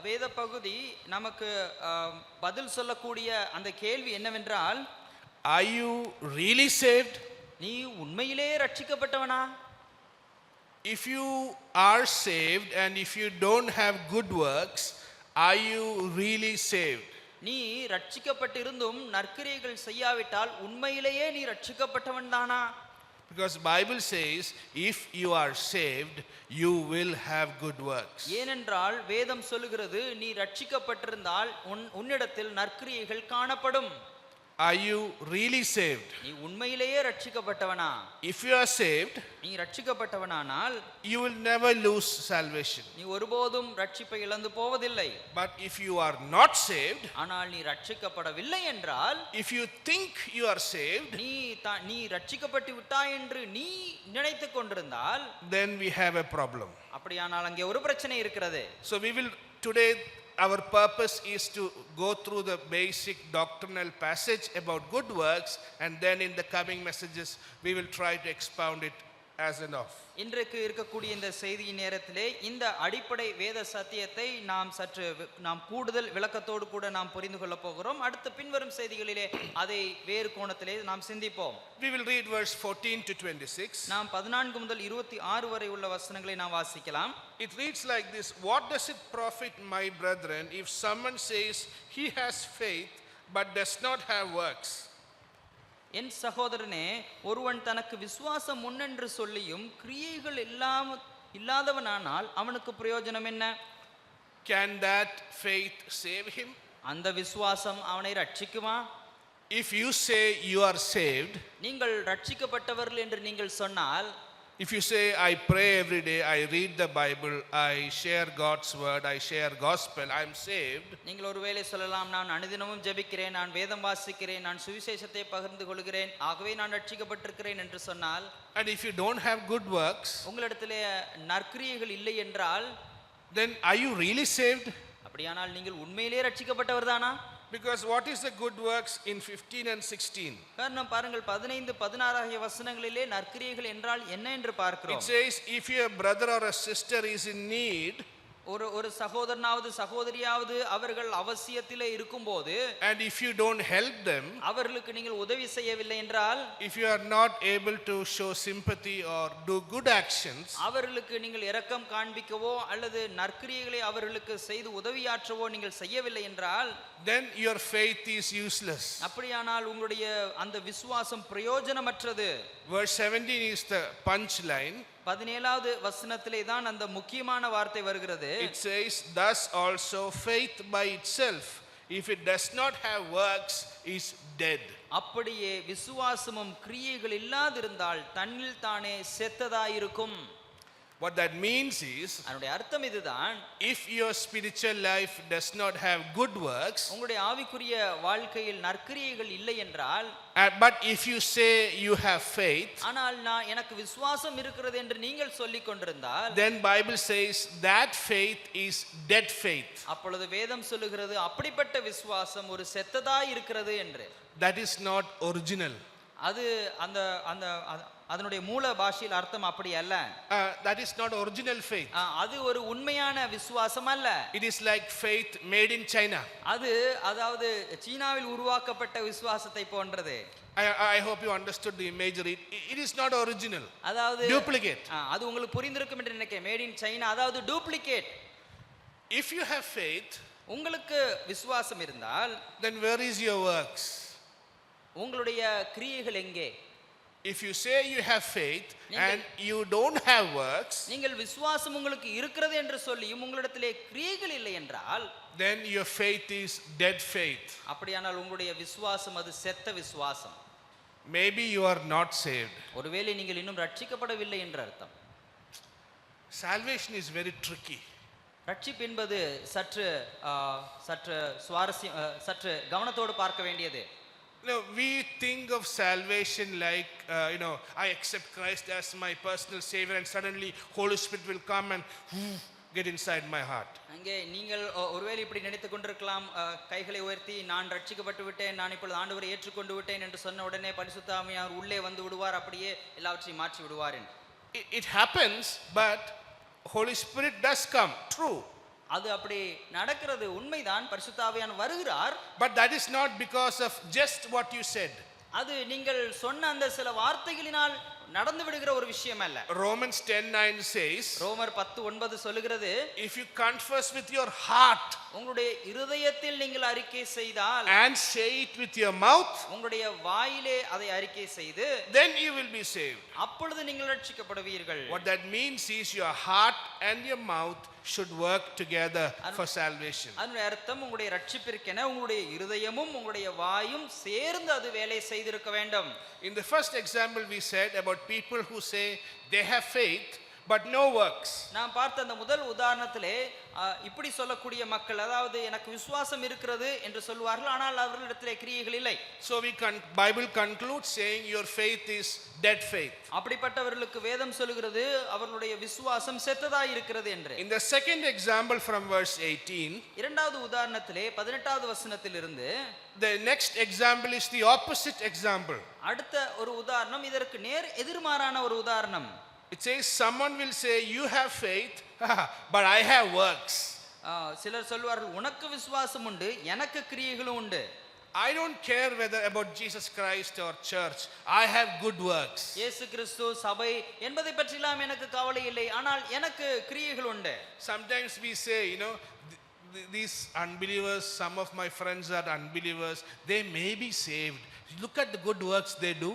வேத பகுதி நமக்கு பதில் சொல்லக்கூடிய அந்த கேள்வி என்னவென்றால், are you really saved? நீ உண்மையிலே ரட்சிக்கப்பட்டவனா? If you are saved and if you don't have good works, are you really saved? நீ ரட்சிக்கப்பட்டிருந்தும் நற்கிரியைகள் செய்யாவிட்டால் உண்மையிலேயே நீ ரட்சிக்கப்பட்டவன் தானா? Because Bible says if you are saved, you will have good works. ஏனென்றால் வேதம் சொல்லுகிறது நீ ரட்சிக்கப்பட்டிருந்தால் உன்னிடத்தில் நற்கிரியைகள் காணப்படும். Are you really saved? நீ உண்மையிலேயே ரட்சிக்கப்பட்டவனா? If you are saved, நீ ரட்சிக்கப்பட்டவனானால் you will never lose salvation. நீ ஒருபோதும் ரட்சிப்பை இழந்து போவதில்லை. But if you are not saved, ஆனால் நீ ரட்சிக்கப்படவில்லை என்றால், if you think you are saved, நீ ரட்சிக்கப்பட்டு விட்டாய் என்று நீ நினைத்துக் கொண்டிருந்தால், then we have a problem. அப்படியானால் அங்கே ஒரு பிரச்சனை இருக்கிறது. So we will today, our purpose is to go through the basic doctrinal passage about good works, and then in the coming messages we will try to expound it as enough. இன்றைக்கு இருக்கக்கூடிய இந்த செய்தியின் நேரத்திலே இந்த அடிப்படை வேத சத்தியத்தை நாம் கூடுதல் விளக்கத்தோடு கூட நாம் புரிந்து கொள்ள போகிறோம். அடுத்த பின்வரும் செய்திகளிலே அதை வேறு கோணத்திலே நாம் சிந்திப்போம். We will read verse 14 to 26. நாம் 14 முதல் 26 வரை உள்ள வசனங்களை நாம் வாசிக்கலாம். It reads like this: What does it profit, my brethren, if someone says he has faith but does not have works? என் சகோதரனே, ஒருவன் தனக்கு விசுவாசம் உண்டென்று சொல்லியும் கிரியைகள் இல்லாதவனானால் அவனுக்கு பிரயோஜனம் என்ன? Can that faith save him? அந்த விசுவாசம் அவனை ரட்சிக்குமா? If you say you are saved, நீங்கள் ரட்சிக்கப்பட்டவர்கள் என்று நீங்கள் சொன்னால், if you say I pray every day, I read the Bible, I share God's word, I share gospel, I am saved. நீங்கள் ஒருவேளை சொல்லலாம், நான் அனுதினமும் ஜெபிக்கிறேன், நான் வேதம் வாசிக்கிறேன், நான் சுவிசேஷத்தை பகிர்ந்து கொள்கிறேன், ஆகவே நான் ரட்சிக்கப்பட்டிருக்கிறேன் என்று சொன்னால், and if you don't have good works, உங்களிடத்திலே நற்கிரியைகள் இல்லை என்றால், then are you really saved? அப்படியானால் நீங்கள் உண்மையிலேயே ரட்சிக்கப்பட்டவர்தானா? Because what is the good works in 15 and 16? காரணம் பாருங்கள், 15 16 ஆகிய வசனங்களிலே நற்கிரியைகள் என்றால் என்ன என்று பார்க்கிறோம். It says if your brother or a sister is in need, ஒரு சகோதரனாவது சகோதரியாவது அவர்கள் அவசியத்திலே இருக்கும்போது and if you don't help them, அவர்களுக்கு நீங்கள் உதவி செய்யவில்லை என்றால், if you are not able to show sympathy or do good actions, அவர்களுக்கு நீங்கள் இரக்கம் காண்பிக்கவோ அல்லது நற்கிரியைகளை அவர்களுக்கு செய்து உதவியாற்றவோ நீங்கள் செய்யவில்லை என்றால், then your faith is useless. அப்படியானால் உங்களுடைய அந்த விசுவாசம் பிரயோஜனமற்றது. Verse 17 is the punchline. 17வது வசனத்திலே தான் அந்த முக்கியமான வார்த்தை வருகிறது. It says, thus also faith by itself, if it does not have works, is dead. அப்படியே விசுவாசமும் கிரியைகள் இல்லாதிருந்தால் தன்னில் தானே செத்ததாயிருக்கும். What that means is, அதனுடைய அர்த்தம் இதுதான், if your spiritual life does not have good works, உங்களுடைய ஆவிக்குரிய வாழ்க்கையில் நற்கிரியைகள் இல்லை என்றால், but if you say you have faith, ஆனால் எனக்கு விசுவாசம் இருக்கிறது என்று நீங்கள் சொல்லிக் கொண்டிருந்தால், then Bible says that faith is dead faith. அப்பொழுது வேதம் சொல்லுகிறது அப்படிப்பட்ட விசுவாசம் ஒரு செத்ததாய் இருக்கிறது என்று. That is not original. அது அந்த அந்த அதனுடைய மூல பாஷையில் அர்த்தம் அப்படி அல்ல. That is not original faith. அது ஒரு உண்மையான விசுவாசம் அல்ல. It is like faith made in China. அது அதாவது சீனாவில் உருவாக்கப்பட்ட விசுவாசத்தை போன்றது. I hope you understood the imagery. It is not original. அதாவது duplicate. அது உங்களுக்கு புரிந்திருக்கும் என்று நினைக்கிறேன். மேட் இன் சைனா, அதாவது duplicate. If you have faith, உங்களுக்கு விசுவாசம் இருந்தால், then where is your works? உங்களுடைய கிரியைகள் எங்கே? If you say you have faith and you don't have works, நீங்கள் விசுவாசம் உங்களுக்கு இருக்கிறது என்று சொல்லியும் உங்களிடத்திலே கிரியைகள் இல்லை என்றால், then your faith is dead faith. அப்படியானால் உங்களுடைய விசுவாசம் அது செத்த விசுவாசம். Maybe you are not saved. ஒருவேளை நீங்கள் இன்னும் ரட்சிக்கப்படவில்லை என்று அர்த்தம். Salvation is very tricky. ரட்சிப்பு என்பது சற்று சுவாரஸ்யம், சற்று கவனத்தோடு பார்க்க வேண்டியது. We think of salvation like, I accept Christ as my personal savior and suddenly Holy Spirit will come and get inside my heart. அங்கே நீங்கள் ஒருவேளை இப்படி நினைத்துக் கொண்டிருக்கலாம், கைகளை உயர்த்தி நான் ரட்சிக்கப்பட்டு விட்டேன், நான் இப்பொழுது ஆண்டவரை ஏற்றுக்கொண்டு விட்டேன் என்று சொன்ன உடனே பரிசுத்த ஆவியானவர் உள்ளே வந்து விடுவார், அப்படியே எல்லாவற்றையும் மாற்றி விடுவார். It happens, but Holy Spirit does come, true. அது அப்படி நடக்கிறது, உண்மைதான், பரிசுத்த ஆவியானவர் வருகிறார். But that is not because of just what you said. அது நீங்கள் சொன்ன அந்த சில வார்த்தைகளினால் நடந்து விடுகிற ஒரு விஷயம் அல்ல. Romans 10:9 says, ரோமர் 10:9 சொல்லுகிறது, if you confess with your heart உங்களுடைய இருதயத்தில் நீங்கள் அறிக்கை செய்தால் and say it with your mouth, உங்களுடைய வாயிலே அதை அறிக்கை செய்து, then you will be saved. அப்பொழுது நீங்கள் ரட்சிக்கப்படுவீர்கள். What that means is your heart and your mouth should work together for salvation. அதனுடைய அர்த்தம், உங்களுடைய ரட்சிப்பிற்கென உங்களுடைய இருதயமும் உங்களுடைய வாயும் சேர்ந்து அது வேலை செய்திருக்க வேண்டும். In the first example we said about people who say they have faith but no works. நாம் பார்த்த அந்த முதல் உதாரணத்திலே இப்படி சொல்லக்கூடிய மக்கள், அதாவது எனக்கு விசுவாசம் இருக்கிறது என்று சொல்வார்கள், ஆனால் அவர்களிடத்திலே கிரியைகள் இல்லை. So Bible concludes saying your faith is dead faith. அப்படிப்பட்டவர்களுக்கு வேதம் சொல்லுகிறது அவர்களுடைய விசுவாசம் செத்ததாய் இருக்கிறது என்று. In the second example from verse 18, இரண்டாவது உதாரணத்திலே 18வது வசனத்திலிருந்து, the next example is the opposite example. அடுத்த ஒரு உதாரணம் இதற்கு நேர் எதிர்மாறான ஒரு உதாரணம். It says someone will say you have faith but I have works. சிலர் சொல்வார்கள் உனக்கு விசுவாசம் உண்டு எனக்கு கிரியைகளும் உண்டு. I don't care whether about Jesus Christ or church. I have good works. இயேசு கிறிஸ்து சபை என்பதை பற்றிலாம் எனக்கு கவலை இல்லை, ஆனால் எனக்கு கிரியைகள் உண்டு. Sometimes we say, these unbelievers, some of my friends are unbelievers, they may be saved. Look at the good works they do.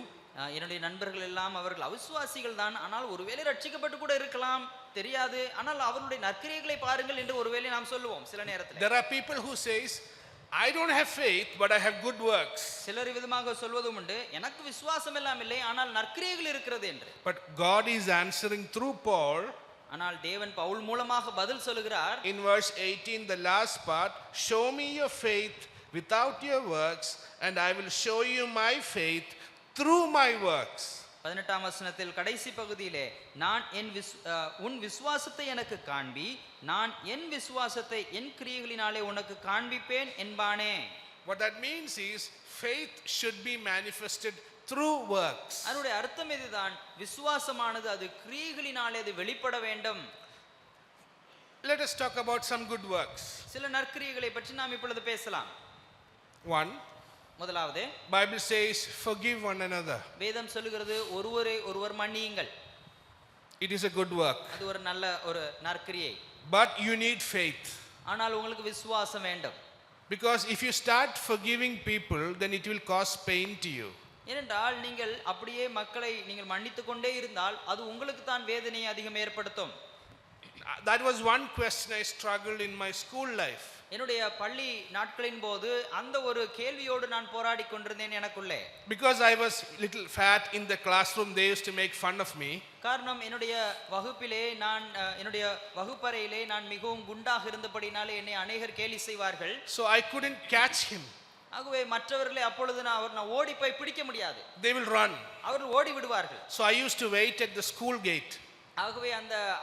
என்னுடைய நண்பர்கள் எல்லாம் அவர்கள் அவிசுவாசிகள் தான், ஆனால் ஒருவேளை ரட்சிக்கப்பட்டு கூட இருக்கலாம், தெரியாது, ஆனால் அவருடைய நற்கிரியைகளை பாருங்கள் என்று ஒருவேளை நாம் சொல்லுவோம் சில நேரத்தில். There are people who says I don't have faith but I have good works. சிலர் விதமாக சொல்வதும் உண்டு, எனக்கு விசுவாசம் எல்லாம் இல்லை ஆனால் நற்கிரியைகள் இருக்கிறது என்று. But God is answering through Paul. ஆனால் தேவன் பவுல் மூலமாக பதில் சொல்கிறார். In verse 18, the last part, show me your faith without your works and I will show you my faith through my works. 18ஆம் வசனத்தில் கடைசி பகுதியிலே, நான் உன் விசுவாசத்தை எனக்கு காண்பி, நான் என் விசுவாசத்தை என் கிரியைகளினாலே உனக்கு காண்பிப்பேன் என்பானே. What that means is faith should be manifested through works. அதனுடைய அர்த்தம் இதுதான், விசுவாசமானது அது கிரியைகளினாலே அது வெளிப்பட வேண்டும். let us talk about some good works. சில நற்கிரியைகளை பற்றி நாம் இப்பொழுது பேசலாம். One, முதலாவது, Bible says, forgive one another. வேதம் சொல்லுகிறது ஒருவர் மன்னியுங்கள். It is a good work. அது ஒரு நல்ல ஒரு நற்கிரியை. But you need faith. ஆனால் உங்களுக்கு விசுவாசம் வேண்டும். Because if you start forgiving people, then it will cause pain to you. ஏனென்றால் நீங்கள் அப்படியே மக்களை நீங்கள் மன்னித்துக் கொண்டே இருந்தால் அது உங்களுக்கு தான் வேதனையை அதிகம் ஏற்படுத்தும். That was one question I struggled in my school life. என்னுடைய பள்ளி நாட்களின் போது அந்த ஒரு கேள்வியோடு நான் போராடி கொண்டிருந்தேன் எனக்குள்ளே. Because I was little fat in the classroom, they used to make fun of me. காரணம் என்னுடைய வகுப்பிலே என்னுடைய வகுப்பறையிலே நான் மிகவும் குண்டாக இருந்தபடினாலே என்னை அநேகர் கேலி செய்வார்கள். So I couldn't catch him. ஆகவே மற்றவர்களை அப்பொழுது நான் ஓடி போய் பிடிக்க முடியாது. They will run. அவர்கள் ஓடி விடுவார்கள். So I used to wait at the school gate. ஆகவே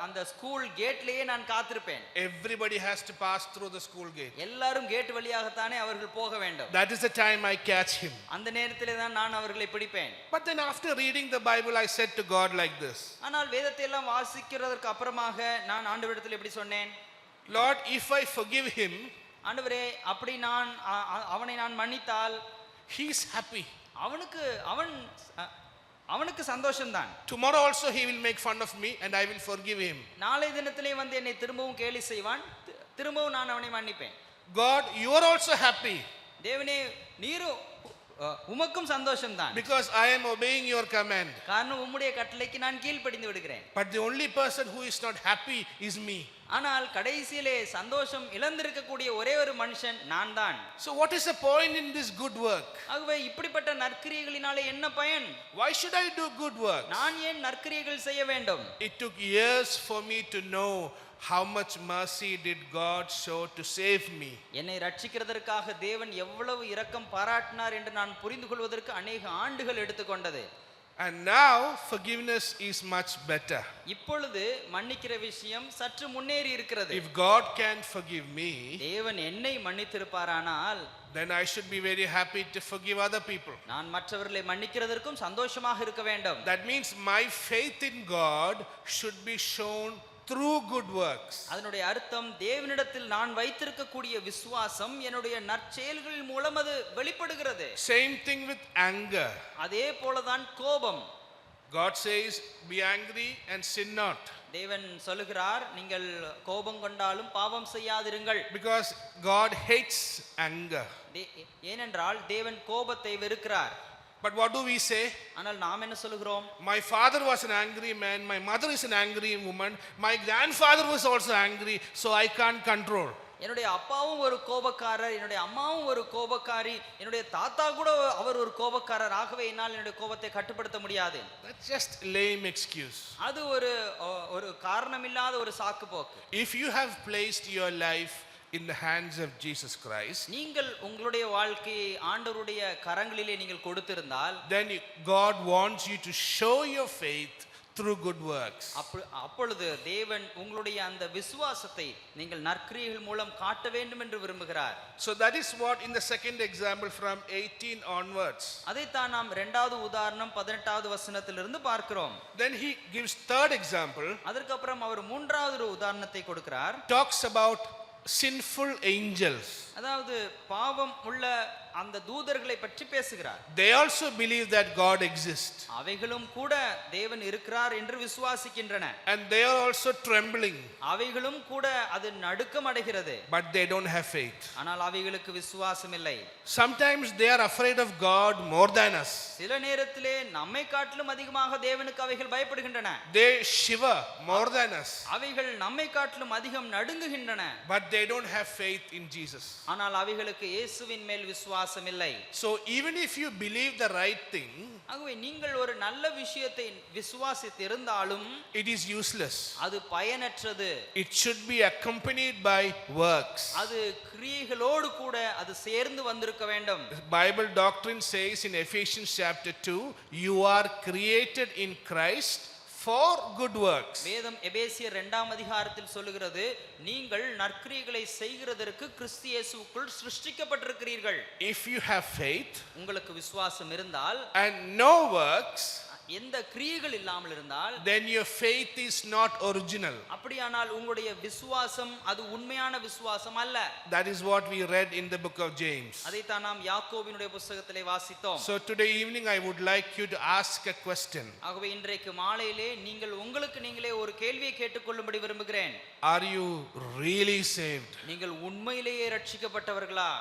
அந்த ஸ்கூல் கேட்லயே நான் காத்திருப்பேன். Everybody has to pass through the school gate. எல்லாரும் கேட் வழியாகத்தானே அவர்கள் போக வேண்டும். That is the time I catch him. அந்த நேரத்திலே தான் நான் அவர்களை பிடிப்பேன். But then after reading the Bible, I said to God like this. ஆனால் வேதத்தை எல்லாம் வாசிக்கிறதற்கு அப்புறமாக நான் ஆண்டவரிடத்தில் எப்படி சொன்னேன்? Lord, if I forgive him, ஆண்டவரே, அப்படி நான் அவனை நான் மன்னித்தால் he is happy. அவனுக்கு சந்தோஷம்தான். Tomorrow also he will make fun of me and I will forgive him. நாளை தினத்திலே வந்து என்னை திரும்பவும் கேலி செய்வான், திரும்பவும் நான் அவனை மன்னிப்பேன். God, you are also happy. தேவனே, நீரும் உமக்கும் சந்தோஷம்தான். Because I am obeying your command. காரணம் உம்முடைய கட்டளைக்கு நான் கீழ்ப்படிந்து விடுகிறேன். But the only person who is not happy is me. ஆனால் கடைசியிலே சந்தோஷம் இழந்திருக்கக்கூடிய ஒரே ஒரு மனுஷன் நான் தான். So what is the point in this good work? ஆகவே இப்படிப்பட்ட நற்கிரியைகளினாலே என்ன பயன்? Why should I do good work? நான் ஏன் நற்கிரியைகள் செய்ய வேண்டும்? It took years for me to know how much mercy did God show to save me. என்னை ரட்சிக்கிறதற்காக தேவன் எவ்வளவு இரக்கம் பாராட்டினார் என்று நான் புரிந்து கொள்வதற்கு அநேக ஆண்டுகள் எடுத்துக்கொண்டது. And now forgiveness is much better. இப்பொழுது மன்னிக்கிற விஷயம் சற்று முன்னேறி இருக்கிறது. If God can forgive me, தேவன் என்னை மன்னித்திருப்பாரானால், then I should be very happy to forgive other people. நான் மற்றவர்களை மன்னிக்கிறதற்கும் சந்தோஷமாக இருக்க வேண்டும். That means my faith in God should be shown through good works. அதனுடைய அர்த்தம் தேவனிடத்தில் நான் வைத்திருக்கக்கூடிய விசுவாசம் என்னுடைய நற்செயல்கள் மூலம் அது வெளிப்படுகிறது. Same thing with anger. அதே போலதான் கோபம். God says, be angry and sin not. தேவன் சொல்லுகிறார், நீங்கள் கோபம் கொண்டாலும் பாவம் செய்யாதிருங்கள். Because God hates anger. ஏனென்றால் தேவன் கோபத்தை வெறுக்கிறார். But what do we say? ஆனால் நாம் என்ன சொல்லுகிறோம்? My father was an angry man, my mother is an angry woman, my grandfather was also angry, so I can't control. என்னுடைய அப்பாவும் ஒரு கோபக்காரர், என்னுடைய அம்மாவும் ஒரு கோபக்காரி, என்னுடைய தாத்தா கூட அவர் ஒரு கோபக்காரர், ஆகவே என்னால் என்னுடைய கோபத்தை கட்டுப்படுத்த முடியாது. That's just lame excuse. அது ஒரு காரணமில்லாத ஒரு சாக்கு போக்கு. If you have placed your life in the hands of Jesus Christ, நீங்கள் உங்களுடைய வாழ்க்கையை ஆண்டவருடைய கரங்களிலே நீங்கள் கொடுத்திருந்தால், then God wants you to show your faith through good works. அப்பொழுது தேவன் உங்களுடைய அந்த விசுவாசத்தை நீங்கள் நற்கிரியைகள் மூலம் காட்ட வேண்டும் என்று விரும்புகிறார். So that is what in the second example from 18 onwards. அதைத்தான் நாம் இரண்டாவது உதாரணம் 18வது வசனத்திலிருந்து பார்க்கிறோம். Then he gives third example. அதற்கு அப்புறம் அவர் மூன்றாவது ஒரு உதாரணத்தை கொடுக்கிறார். Talks about sinful angels. அதாவது பாவம் உள்ள அந்த தூதர்களை பற்றி பேசுகிறார். They also believe that God exists. அவைகளும் கூட தேவன் இருக்கிறார் என்று விசுவாசிக்கின்றன. And they are also trembling. அவைகளும் கூட அது நடுக்கம் அடைகிறது. But they don't have faith. ஆனால் அவைகளுக்கு விசுவாசம் இல்லை. Sometimes they are afraid of God more than us. சில நேரத்திலே நம்மை காட்டிலும் அதிகமாக தேவனுக்கு அவைகள் பயப்படுகின்றன. They shiver more than us. அவைகள் நம்மை காட்டிலும் அதிகம் நடுங்குகின்றன. But they don't have faith in Jesus. ஆனால் அவைகளுக்கு இயேசுவின் மேல் விசுவாசம் இல்லை. So even if you believe the right thing, ஆகவே நீங்கள் ஒரு நல்ல விஷயத்தை விசுவாசித்திருந்தாலும் it is useless. அது பயனற்றது. It should be accompanied by works. அது கிரியைகளோடு கூட அது சேர்ந்து வந்திருக்க வேண்டும். The Bible doctrine says in Ephesians chapter 2, you are created in Christ for good works. வேதம் எபேசியர் 2ஆம் அதிகாரத்தில் சொல்லுகிறது, நீங்கள் நற்கிரியைகளை செய்கிறதற்கு கிறிஸ்து இயேசுவுக்குள் சிருஷ்டிக்கப்பட்டிருக்கிறீர்கள். If you have faith உங்களுக்கு விசுவாசம் இருந்தால் and no works, எந்த கிரியைகள் இல்லாமல் இருந்தால் then your faith is not original. அப்படியானால் உங்களுடைய விசுவாசம் அது உண்மையான விசுவாசம் அல்ல. That is what we read in the book of James. அதைத்தான் நாம் யாக்கோபினுடைய புத்தகத்திலே வாசித்தோம். So today evening I would like you to ask a question. ஆகவே இன்றைக்கு மாலையிலே நீங்கள் உங்களுக்கு நீங்களே ஒரு கேள்வியை கேட்டுக்கொள்ளும்படி விரும்புகிறேன். Are you really saved? நீங்கள் உண்மையிலேயே ரட்சிக்கப்பட்டவர்களா?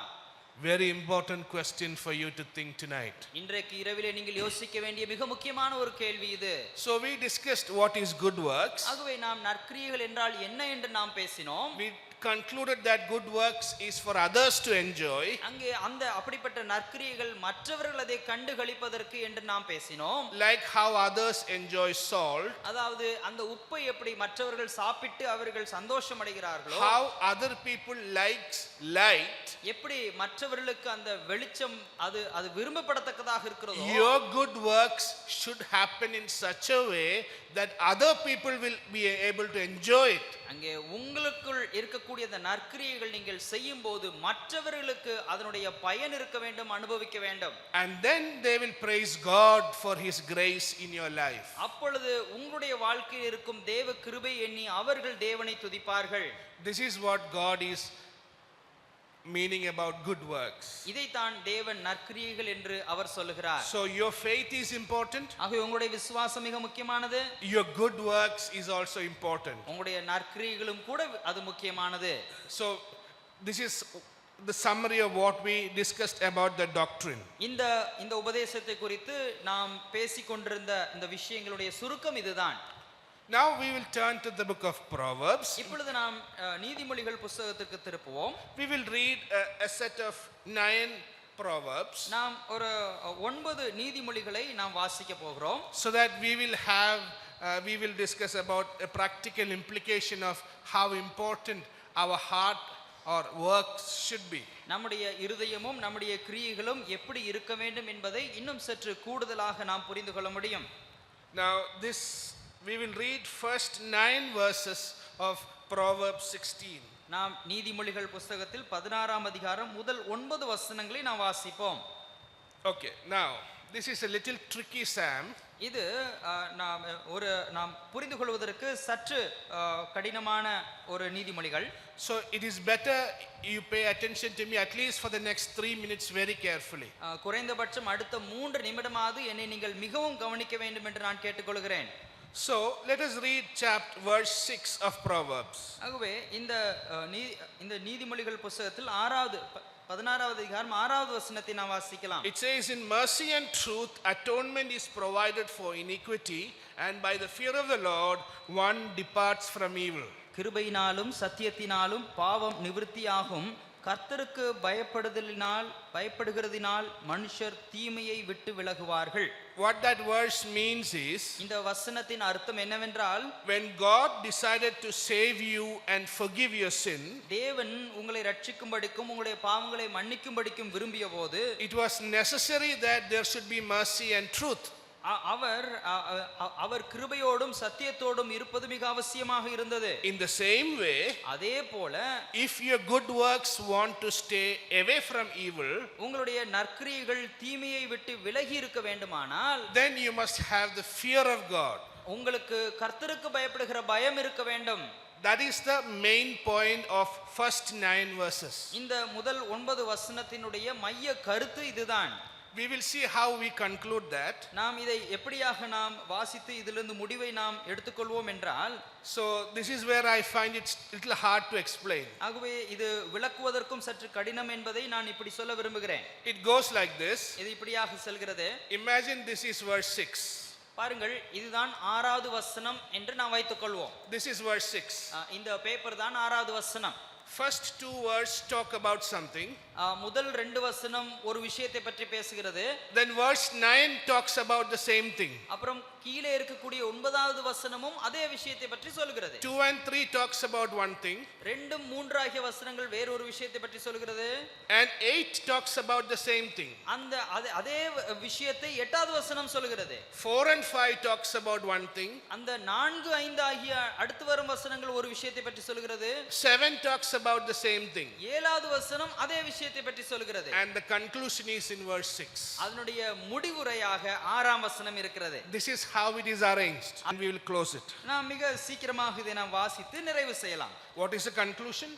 Very important question for you to think tonight. இன்றைக்கு இரவிலே நீங்கள் யோசிக்க வேண்டிய மிக முக்கியமான ஒரு கேள்வி இது. So we discussed what is good works. ஆகவே நாம் நற்கிரியைகள் என்றால் என்ன என்று நாம் பேசினோம். We concluded that good works is for others to enjoy. அங்கே அந்த அப்படிப்பட்ட நற்கிரியைகள் மற்றவர்கள் அதை கண்டு களிப்பதற்கு என்று நாம் பேசினோம். Like how others enjoy salt. அதாவது அந்த உப்பை எப்படி மற்றவர்கள் சாப்பிட்டு அவர்கள் சந்தோஷம் அடைகிறார்களோ, How other people likes light. எப்படி மற்றவர்களுக்கு அந்த வெளிச்சம் அது விரும்பப்படத்தக்கதாக இருக்கிறதோ, Your good works should happen in such a way that other people will be able to enjoy it. அங்கே உங்களுக்குள் இருக்கக்கூடிய அந்த நற்கிரியைகள் நீங்கள் செய்யும் போது மற்றவர்களுக்கு அதனுடைய பயன் இருக்க வேண்டும், அனுபவிக்க வேண்டும். And then they will praise God for his grace in your life. அப்பொழுது உங்களுடைய வாழ்க்கையில் இருக்கும் தேவ கிருபை எண்ணி அவர்கள் தேவனை துதிப்பார்கள். This is what God is meaning about good works. இதைத்தான் தேவன் நற்கிரியைகள் என்று அவர் சொல்லுகிறார். So your faith is important. ஆகவே உங்களுடைய விசுவாசம் மிக முக்கியமானது. Your good works is also important. உங்களுடைய நற்கிரியைகளும் கூட அது முக்கியமானது. So this is the summary of what we discussed about the doctrine. இந்த உபதேசத்தை குறித்து நாம் பேசிக்கொண்டிருந்த இந்த விஷயங்களுடைய சுருக்கம் இதுதான். Now we will turn to the book of Proverbs. இப்பொழுது நாம் நீதிமொழிகள் புத்தகத்துக்கு திருப்புவோம். We will read a set of 9 proverbs. நாம் ஒரு 9 நீதிமொழிகளை நாம் வாசிக்க போகிறோம். So that we will discuss about a practical implication of how important our heart or works should be. நம்முடைய இருதயமும் நம்முடைய கிரியைகளும் எப்படி இருக்க வேண்டும் என்பதை இன்னும் சற்று கூடுதலாக நாம் புரிந்து கொள்ள முடியும். Now we will read first 9 verses of Proverbs 16. நாம் நீதிமொழிகள் புத்தகத்தில் 16ஆம் அதிகாரம் முதல் 9 வசனங்களை நாம் வாசிப்போம். Okay, now this is a little tricky psalm. இது நாம் புரிந்து கொள்வதற்கு சற்று கடினமான ஒரு நீதிமொழிகள். So it is better you pay attention to me at least for the next 3 minutes very carefully. குறைந்தபட்சம் அடுத்த 3 நிமிடமாவது என்னை நீங்கள் மிகவும் கவனிக்க வேண்டும் என்று நான் கேட்டுக்கொள்கிறேன். So let us read verse 6 of Proverbs. ஆகவே இந்த நீதிமொழிகள் புத்தகத்தில் 16வது அதிகாரம் 6வது வசனத்தை நாம் வாசிக்கலாம். It says, in mercy and truth atonement is provided for iniquity, and by the fear of the Lord one departs from evil. கிருபையினாலும் சத்தியத்தினாலும் பாவம் நிவிர்த்தியாகும், கர்த்தருக்கு பயப்படுகிறதினால் மனுஷர் தீமையை விட்டு விலகுவார்கள். What that verse means is, இந்த வசனத்தின் அர்த்தம் என்னவென்றால், when God decided to save you and forgive your sin, தேவன் உங்களை ரட்சிக்கும்படிக்கும் உங்களுடைய பாவங்களை மன்னிக்கும்படிக்கும் விரும்பிய போது, it was necessary that there should be mercy and truth. அவர் கிருபையோடும் சத்தியத்தோடும் இருப்பது மிக அவசியமாக இருந்தது. In the same way, அதே போல if your good works want to stay away from evil, உங்களுடைய நற்கிரியைகள் தீமையை விட்டு விலகி இருக்க வேண்டுமானால், then you must have the fear of God. உங்களுக்கு கர்த்தருக்கு பயப்படுகிற பயம் இருக்க வேண்டும். That is the main point of first 9 verses. இந்த முதல் 9 வசனத்தினுடைய மைய கருத்து இதுதான். We will see how we conclude that. நாம் இதை எப்படியாக நாம் வாசித்து இதிலிருந்து முடிவை நாம் எடுத்துக்கொள்வோம் என்றால், so this is where I find it little hard to explain. ஆகவே இது விளக்குவதற்கும் சற்று கடினம் என்பதை நான் இப்படி சொல்ல விரும்புகிறேன். It goes like this. இது இப்படியாக செல்கிறது. Imagine this is verse 6. பாருங்கள், இதுதான் 6வது வசனம் என்று நாம் வைத்துக்கொள்வோம். This is verse 6. இந்த பேப்பர் தான் 6வது வசனம். First 2 words talk about something. முதல் 2 வசனம் ஒரு விஷயத்தை பற்றி பேசுகிறது. Then verse 9 talks about the same thing. அப்புறம் கீழே இருக்கக்கூடிய 9வது வசனமும் அதே விஷயத்தை பற்றி சொல்கிறது. 2 and 3 talks about one thing. 2 3 ஆகிய வசனங்கள் வேறொரு விஷயத்தை பற்றி சொல்கிறது. And 8 talks about the same thing. அந்த அதே விஷயத்தை 8வது வசனம் சொல்கிறது. 4 and 5 talks about one thing. அந்த 4 5 ஆகிய அடுத்து வரும் வசனங்கள் ஒரு விஷயத்தை பற்றி சொல்கிறது. 7 talks about the same thing. 7வது வசனம் அதே விஷயத்தை விஷயத்தை பற்றி சொல்கிறது. And the conclusion is in verse 6. அதனுடைய முடிவுரையாக 6ஆம் வசனம் இருக்கிறது. This is how it is arranged, and we will close it. நாம் மிக சீக்கிரமாக இதை நாம் வாசித்து நிறைவு செய்யலாம். What is the conclusion?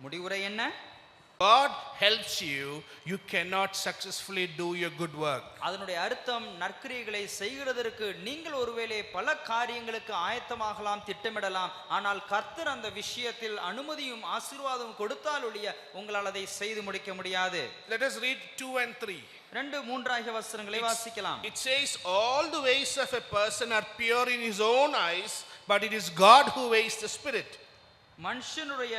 முடிவுரை என்ன? God helps you, you cannot successfully do your good work. அதனுடைய அர்த்தம் நற்கிரியைகளை செய்கிறதற்கு நீங்கள் ஒருவேளை பல காரியங்களுக்கு ஆயத்தமாகலாம், திட்டமிடலாம். ஆனால் கர்த்தர் அந்த விஷயத்தில் அனுமதியும் ஆசீர்வாதமும் கொடுத்தால் ஒழிய உங்களால் அதை செய்து முடிக்க முடியாது. Let us read 2 and 3. 2, 3 ஆகிய வசனங்களை வாசிக்கலாம். It says, all the ways of a person are pure in his own eyes, but it is God who weighs the spirit. மனுஷனுடைய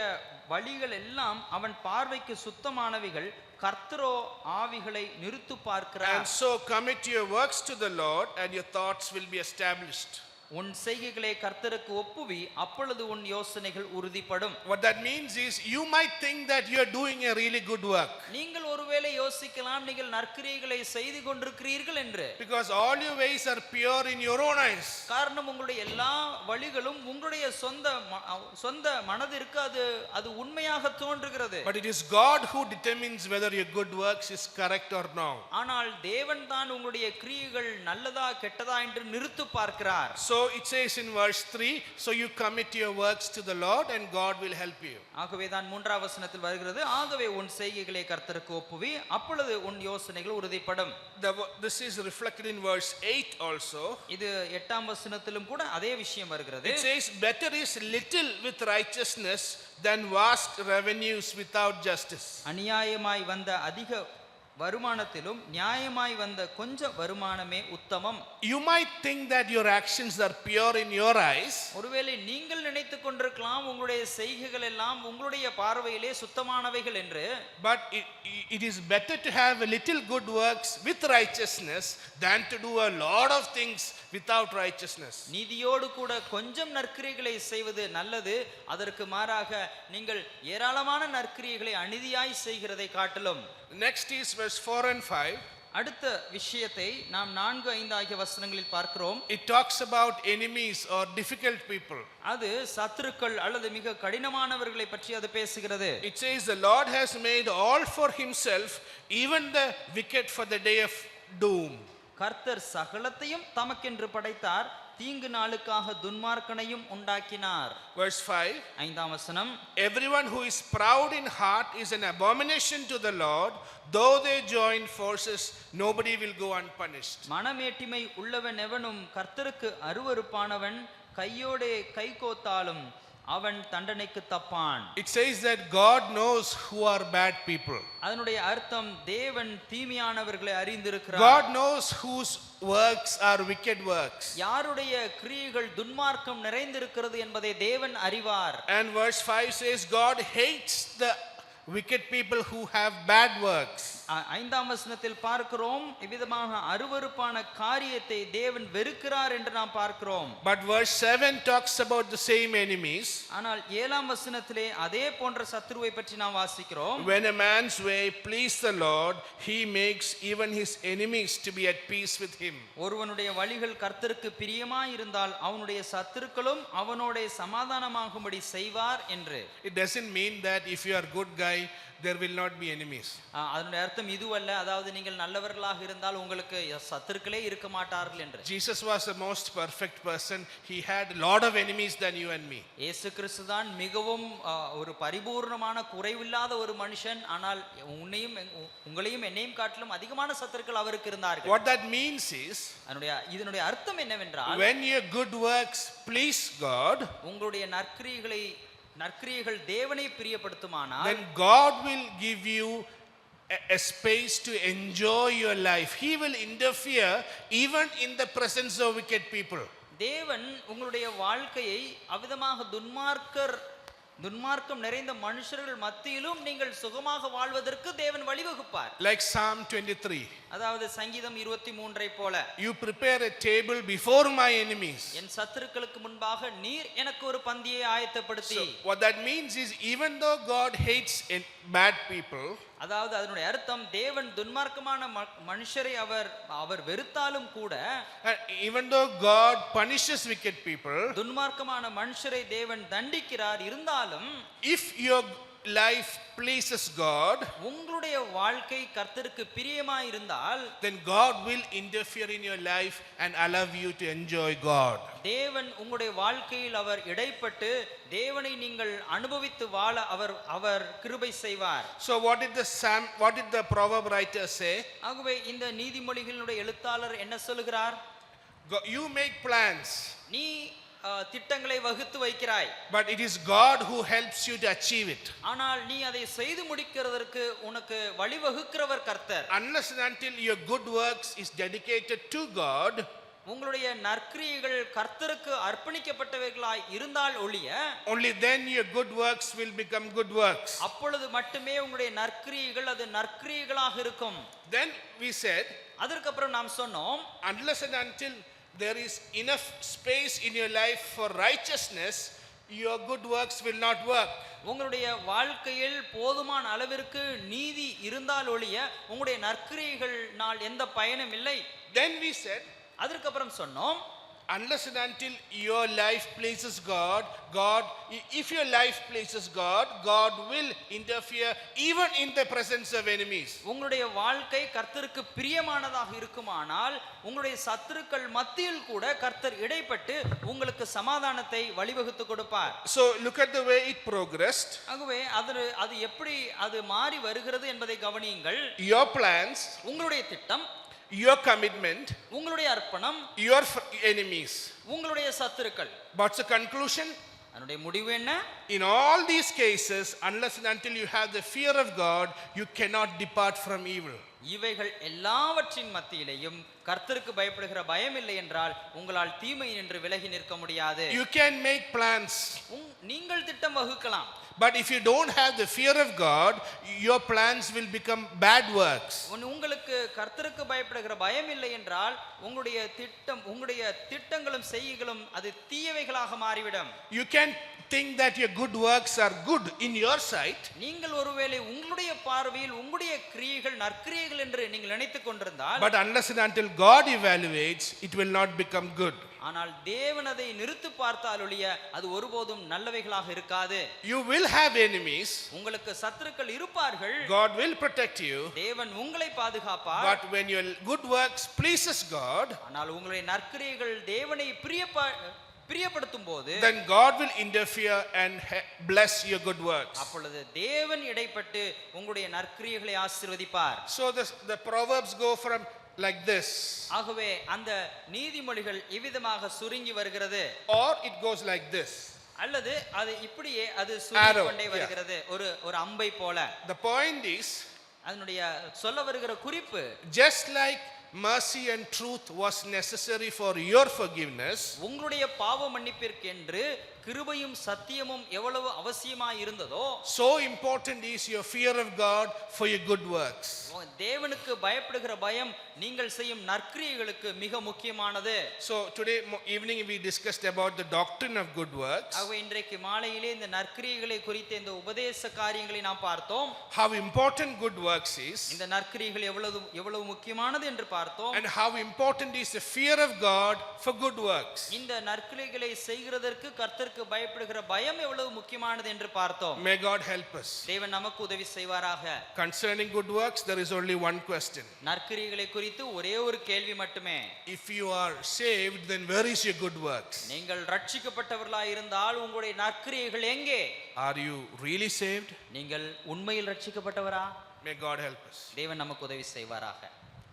வழிகள் எல்லாம் அவன் பார்வைக்கு சுத்தமானவைகள், கர்த்தரோ ஆவிகளை நிறுத்து பார்க்கிறார். And so commit your works to the Lord, and your thoughts will be established. உன் செய்கைகளை கர்த்தருக்கு ஒப்புவி, அப்பொழுது உன் யோசனைகள் உறுதிப்படும். What that means is, you might think that you are doing a really good work, நீங்கள் ஒருவேளை யோசிக்கலாம் நீங்கள் நற்கிரியைகளை செய்து கொண்டிருக்கிறீர்கள் என்று. because all your ways are pure in your own eyes. காரணம் உங்களுடைய எல்லா வழிகளும் உங்களுடைய சொந்த மனதிற்கு அது உண்மையாக தோன்றுகிறது. But it is God who determines whether your good works is correct or not. ஆனால் தேவன் தான் உங்களுடைய கிரியைகள் நல்லதா கெட்டதா என்று நிறுத்து பார்க்கிறார். So it says in verse 3, so you commit your works to the Lord, and God will help you. ஆகவே தான் 3ஆம் வசனத்தில் வருகிறது, ஆகவே உன் செய்கைகளை கர்த்தருக்கு ஒப்புவி, அப்பொழுது உன் யோசனைகள் உறுதிப்படும். This is reflected in verse 8 also. இது 8ஆம் வசனத்திலும் கூட அதே விஷயம் வருகிறது. It says, better is little with righteousness than vast revenues without justice. அநியாயமாய் வந்த அதிக வருமானத்திலும் நியாயமாய் வந்த கொஞ்ச வருமானமே உத்தமம். You might think that your actions are pure in your eyes. ஒருவேளை நீங்கள் நினைத்துக் கொண்டிருக்கலாம் உங்களுடைய செய்கைகள் எல்லாம் உங்களுடைய பார்வையிலே சுத்தமானவைகள் என்று. But it is better to have a little good works with righteousness than to do a lot of things without righteousness. நீதியோடு கூட கொஞ்சம் நற்கிரியைகளை செய்வது நல்லது. அதற்கு மாறாக நீங்கள் ஏராளமான நற்கிரியைகளை அநீதியாய் செய்கிறதை காட்டிலும். Next is verse 4 and 5. அடுத்த விஷயத்தை நாம் 4, 5 ஆகிய வசனங்களில் பார்க்கிறோம். It talks about enemies or difficult people. அது சத்துருக்கள் அல்லது மிக கடினமானவர்களை பற்றி அது பேசுகிறது. It says the Lord has made all for himself, even the wicked for the day of doom. கர்த்தர் சகலத்தையும் தமக்கென்று படைத்தார், தீங்கு நாளுக்காக துன்மார்க்கனையும் உண்டாக்கினார். Verse 5. 5ஆம் வசனம், everyone who is proud in heart is an abomination to the Lord. Though they join forces, nobody will go unpunished. மனமேட்டிமை உள்ளவன் எவனும் கர்த்தருக்கு அருவருப்பானவன், கையோடே கை கோத்தாலும் அவன் தண்டனைக்கு தப்பான். It says that God knows who are bad people. அதனுடைய அர்த்தம் தேவன் தீமையானவர்களை அறிந்திருக்கிறார். God knows whose works are wicked works. யாருடைய கிரியைகள் துன்மார்க்கம் நிறைந்திருக்கிறது என்பதை தேவன் அறிவார். And verse 5 says God hates the wicked people who have bad works. 5ஆம் வசனத்தில் பார்க்கிறோம் இவ்விதமாக அருவருப்பான காரியத்தை தேவன் வெறுக்கிறார் என்று நாம் பார்க்கிறோம். But verse 7 talks about the same enemies. ஆனால் 7ஆம் வசனத்திலே அதே போன்ற சத்துருவை பற்றி நாம் வாசிக்கிறோம். When a man's way please the Lord, he makes even his enemies to be at peace with him. ஒருவனுடைய வழிகள் கர்த்தருக்கு பிரியமாய் இருந்தால் அவனுடைய சத்துருக்களும் அவனோட சமாதானமாகும்படி செய்வார் என்று. It doesn't mean that if you are good guy there will not be enemies. அதனுடைய அர்த்தம் இதுவல்ல, அதாவது நீங்கள் நல்லவர்களாக இருந்தால் உங்களுக்கு சத்துருக்களே இருக்க மாட்டார்கள் என்று. Jesus was the most perfect person. He had a lot of enemies than you and me. இயேசு கிறிஸ்து தான் மிகவும் ஒரு பரிபூர்ணமான குறைவில்லாத ஒரு மனுஷன். ஆனால் உங்களையும் என்னையும் காட்டிலும் அதிகமான சத்துருக்கள் அவருக்கு இருந்தார்கள். What that means is, இதனுடைய அர்த்தம் என்னவென்றால், when your good works please God, உங்களுடைய நற்கிரியைகள் தேவனை பிரியப்படுத்துமானால், then God will give you a space to enjoy your life. He will interfere even in the presence of wicked people. தேவன் உங்களுடைய வாழ்க்கையை அவ்விதமாக துன்மார்க்கம் நிறைந்த மனுஷர்கள் மத்தியிலும் நீங்கள் சுகமாக வாழ்வதற்கு தேவன் வழிவகுப்பார். Like Psalm 23. அதாவது சங்கீதம் 23 போல, you prepare a table before my enemies. என் சத்துருக்களுக்கு முன்பாக நீர் எனக்கு ஒரு பந்தியை ஆயத்தப்படுத்தி. What that means is, even though God hates bad people, அதாவது அதனுடைய அர்த்தம் தேவன் துன்மார்க்கமான மனுஷரை அவர் வெறுத்தாலும் கூட, even though God punishes wicked people, துன்மார்க்கமான மனுஷரை தேவன் தண்டிக்கிறார் இருந்தாலும், if your life pleases God, உங்களுடைய வாழ்க்கை கர்த்தருக்கு பிரியமாய் இருந்தால் then God will interfere in your life and allow you to enjoy God. தேவன் உங்களுடைய வாழ்க்கையில் அவர் இடைப்பட்டு தேவனை நீங்கள் அனுபவித்து வாழ அவர் கிருபை செய்வார். So what did the proverb writer say? ஆகவே இந்த நீதிமொழிகளுடைய எழுத்தாளர் என்ன சொல்கிறார்? You make plans, நீ திட்டங்களை வகுத்து வைக்கிறாய், but it is God who helps you to achieve it. ஆனால் நீ அதை செய்து முடிக்கிறதற்கு உனக்கு வழிவகுக்கிறவர் கர்த்தர். Unless and until your good works is dedicated to God, உங்களுடைய நற்கிரியைகள் கர்த்தருக்கு அர்ப்பணிக்கப்பட்டவைகளாய் இருந்தால் ஒழிய, only then your good works will become good works. அப்பொழுது மட்டுமே உங்களுடைய நற்கிரியைகள் அது நற்கிரியைகளாக இருக்கும். Then we said, அதற்கப்புறம் நாம் சொன்னோம், unless and until there is enough space in your life for righteousness, your good works will not work. உங்களுடைய வாழ்க்கையில் போதுமான அளவிற்கு நீதி இருந்தால் ஒழிய உங்களுடைய நற்கிரியைகளால் எந்த பயனும் இல்லை. Then we said, அதற்கப்புறம் சொன்னோம், unless and until your life pleases God, if your life pleases God, God will interfere even in the presence of enemies. உங்களுடைய வாழ்க்கை கர்த்தருக்கு பிரியமானதாக இருக்குமானால் உங்களுடைய சத்துருக்கள் மத்தியில் கூட கர்த்தர் இடைப்பட்டு உங்களுக்கு சமாதானத்தை வழிவகுத்து கொடுப்பார். So look at the way it progressed. ஆகவே அது எப்படி அது மாறி வருகிறது என்பதை கவனியுங்கள். Your plans, உங்களுடைய திட்டம், your commitment, உங்களுடைய அர்ப்பணம், your enemies. உங்களுடைய சத்துருக்கள். What's the conclusion? அதனுடைய முடிவு என்ன? In all these cases, unless and until you have the fear of God, you cannot depart from evil. இவைகள் எல்லாவற்றின் மத்தியிலேயும் கர்த்தருக்கு பயப்படுகிற பயம் இல்லை என்றால் உங்களால் தீமை நின்று விலகி நிற்க முடியாது. You can make plans, நீங்கள் திட்டம் வகுக்கலாம், but if you don't have the fear of God, your plans will become bad works. உங்களுக்கு கர்த்தருக்கு பயப்படுகிற பயம் இல்லை என்றால் உங்களுடைய திட்டங்களும் செய்கைகளும் அது தீயவைகளாக மாறிவிடும். You can think that your good works are good in your sight, நீங்கள் ஒருவேளை உங்களுடைய பார்வையில் உங்களுடைய கிரியைகள் நற்கிரியைகள் என்று நீங்கள் நினைத்துக் கொண்டிருந்தால், but unless and until God evaluates, it will not become good. ஆனால் தேவன் அதை நிறுத்து பார்த்தால் ஒழிய அது ஒருபோதும் நல்லவைகளாக இருக்காது. You will have enemies, உங்களுக்கு சத்துருக்கள் இருப்பார்கள், God will protect you, தேவன் உங்களை பாதுகாப்பார். but when your good works pleases God, ஆனால் உங்களுடைய நற்கிரியைகள் தேவனை பிரியப்படுத்தும் போது, then God will interfere and bless your good works. அப்பொழுது தேவன் இடைப்பட்டு உங்களுடைய நற்கிரியைகளை ஆசீர்வதிப்பார். So the proverbs go from like this, ஆகவே அந்த நீதிமொழிகள் இவ்விதமாக சுருங்கி வருகிறது, or it goes like this, அல்லது அது இப்படியே அது சுருங்கி கொண்டே வருகிறது, ஒரு அம்பை போல. The point is, அதனுடைய சொல்ல வருகிற குறிப்பு, just like mercy and truth was necessary for your forgiveness, உங்களுடைய பாவ மன்னிப்பிற்கென்று கிருபையும் சத்தியமும் எவ்வளவு அவசியமாய் இருந்ததோ, so important is your fear of God for your good works. தேவனுக்கு பயப்படுகிற பயம் நீங்கள் செய்யும் நற்கிரியைகளுக்கு மிக முக்கியமானது. So today evening we discussed about the doctrine of good works. ஆகவே இன்றைக்கு மாலையிலே இந்த நற்கிரியைகளை குறித்த இந்த உபதேச காரியங்களை நாம் பார்த்தோம். How important good works is, இந்த நற்கிரியைகள் எவ்வளவு முக்கியமானது என்று பார்த்தோம். and how important is the fear of God for good works. இந்த நற்கிரியைகளை செய்கிறதற்கு கர்த்தருக்கு பயப்படுகிற பயம் எவ்வளவு முக்கியமானது என்று பார்த்தோம். May God help us. தேவன் நமக்கு உதவி செய்வாராக. Concerning good works, there is only one question. நற்கிரியைகளை குறித்து ஒரே ஒரு கேள்வி மட்டுமே. If you are saved, then where is your good works? நீங்கள் ரட்சிக்கப்பட்டவர்களாய் இருந்தால் உங்களுடைய நற்கிரியைகள் எங்கே? Are you really saved? நீங்கள் உண்மையில் ரட்சிக்கப்பட்டவரா? May God help us. தேவன் நமக்கு உதவி செய்வாராக.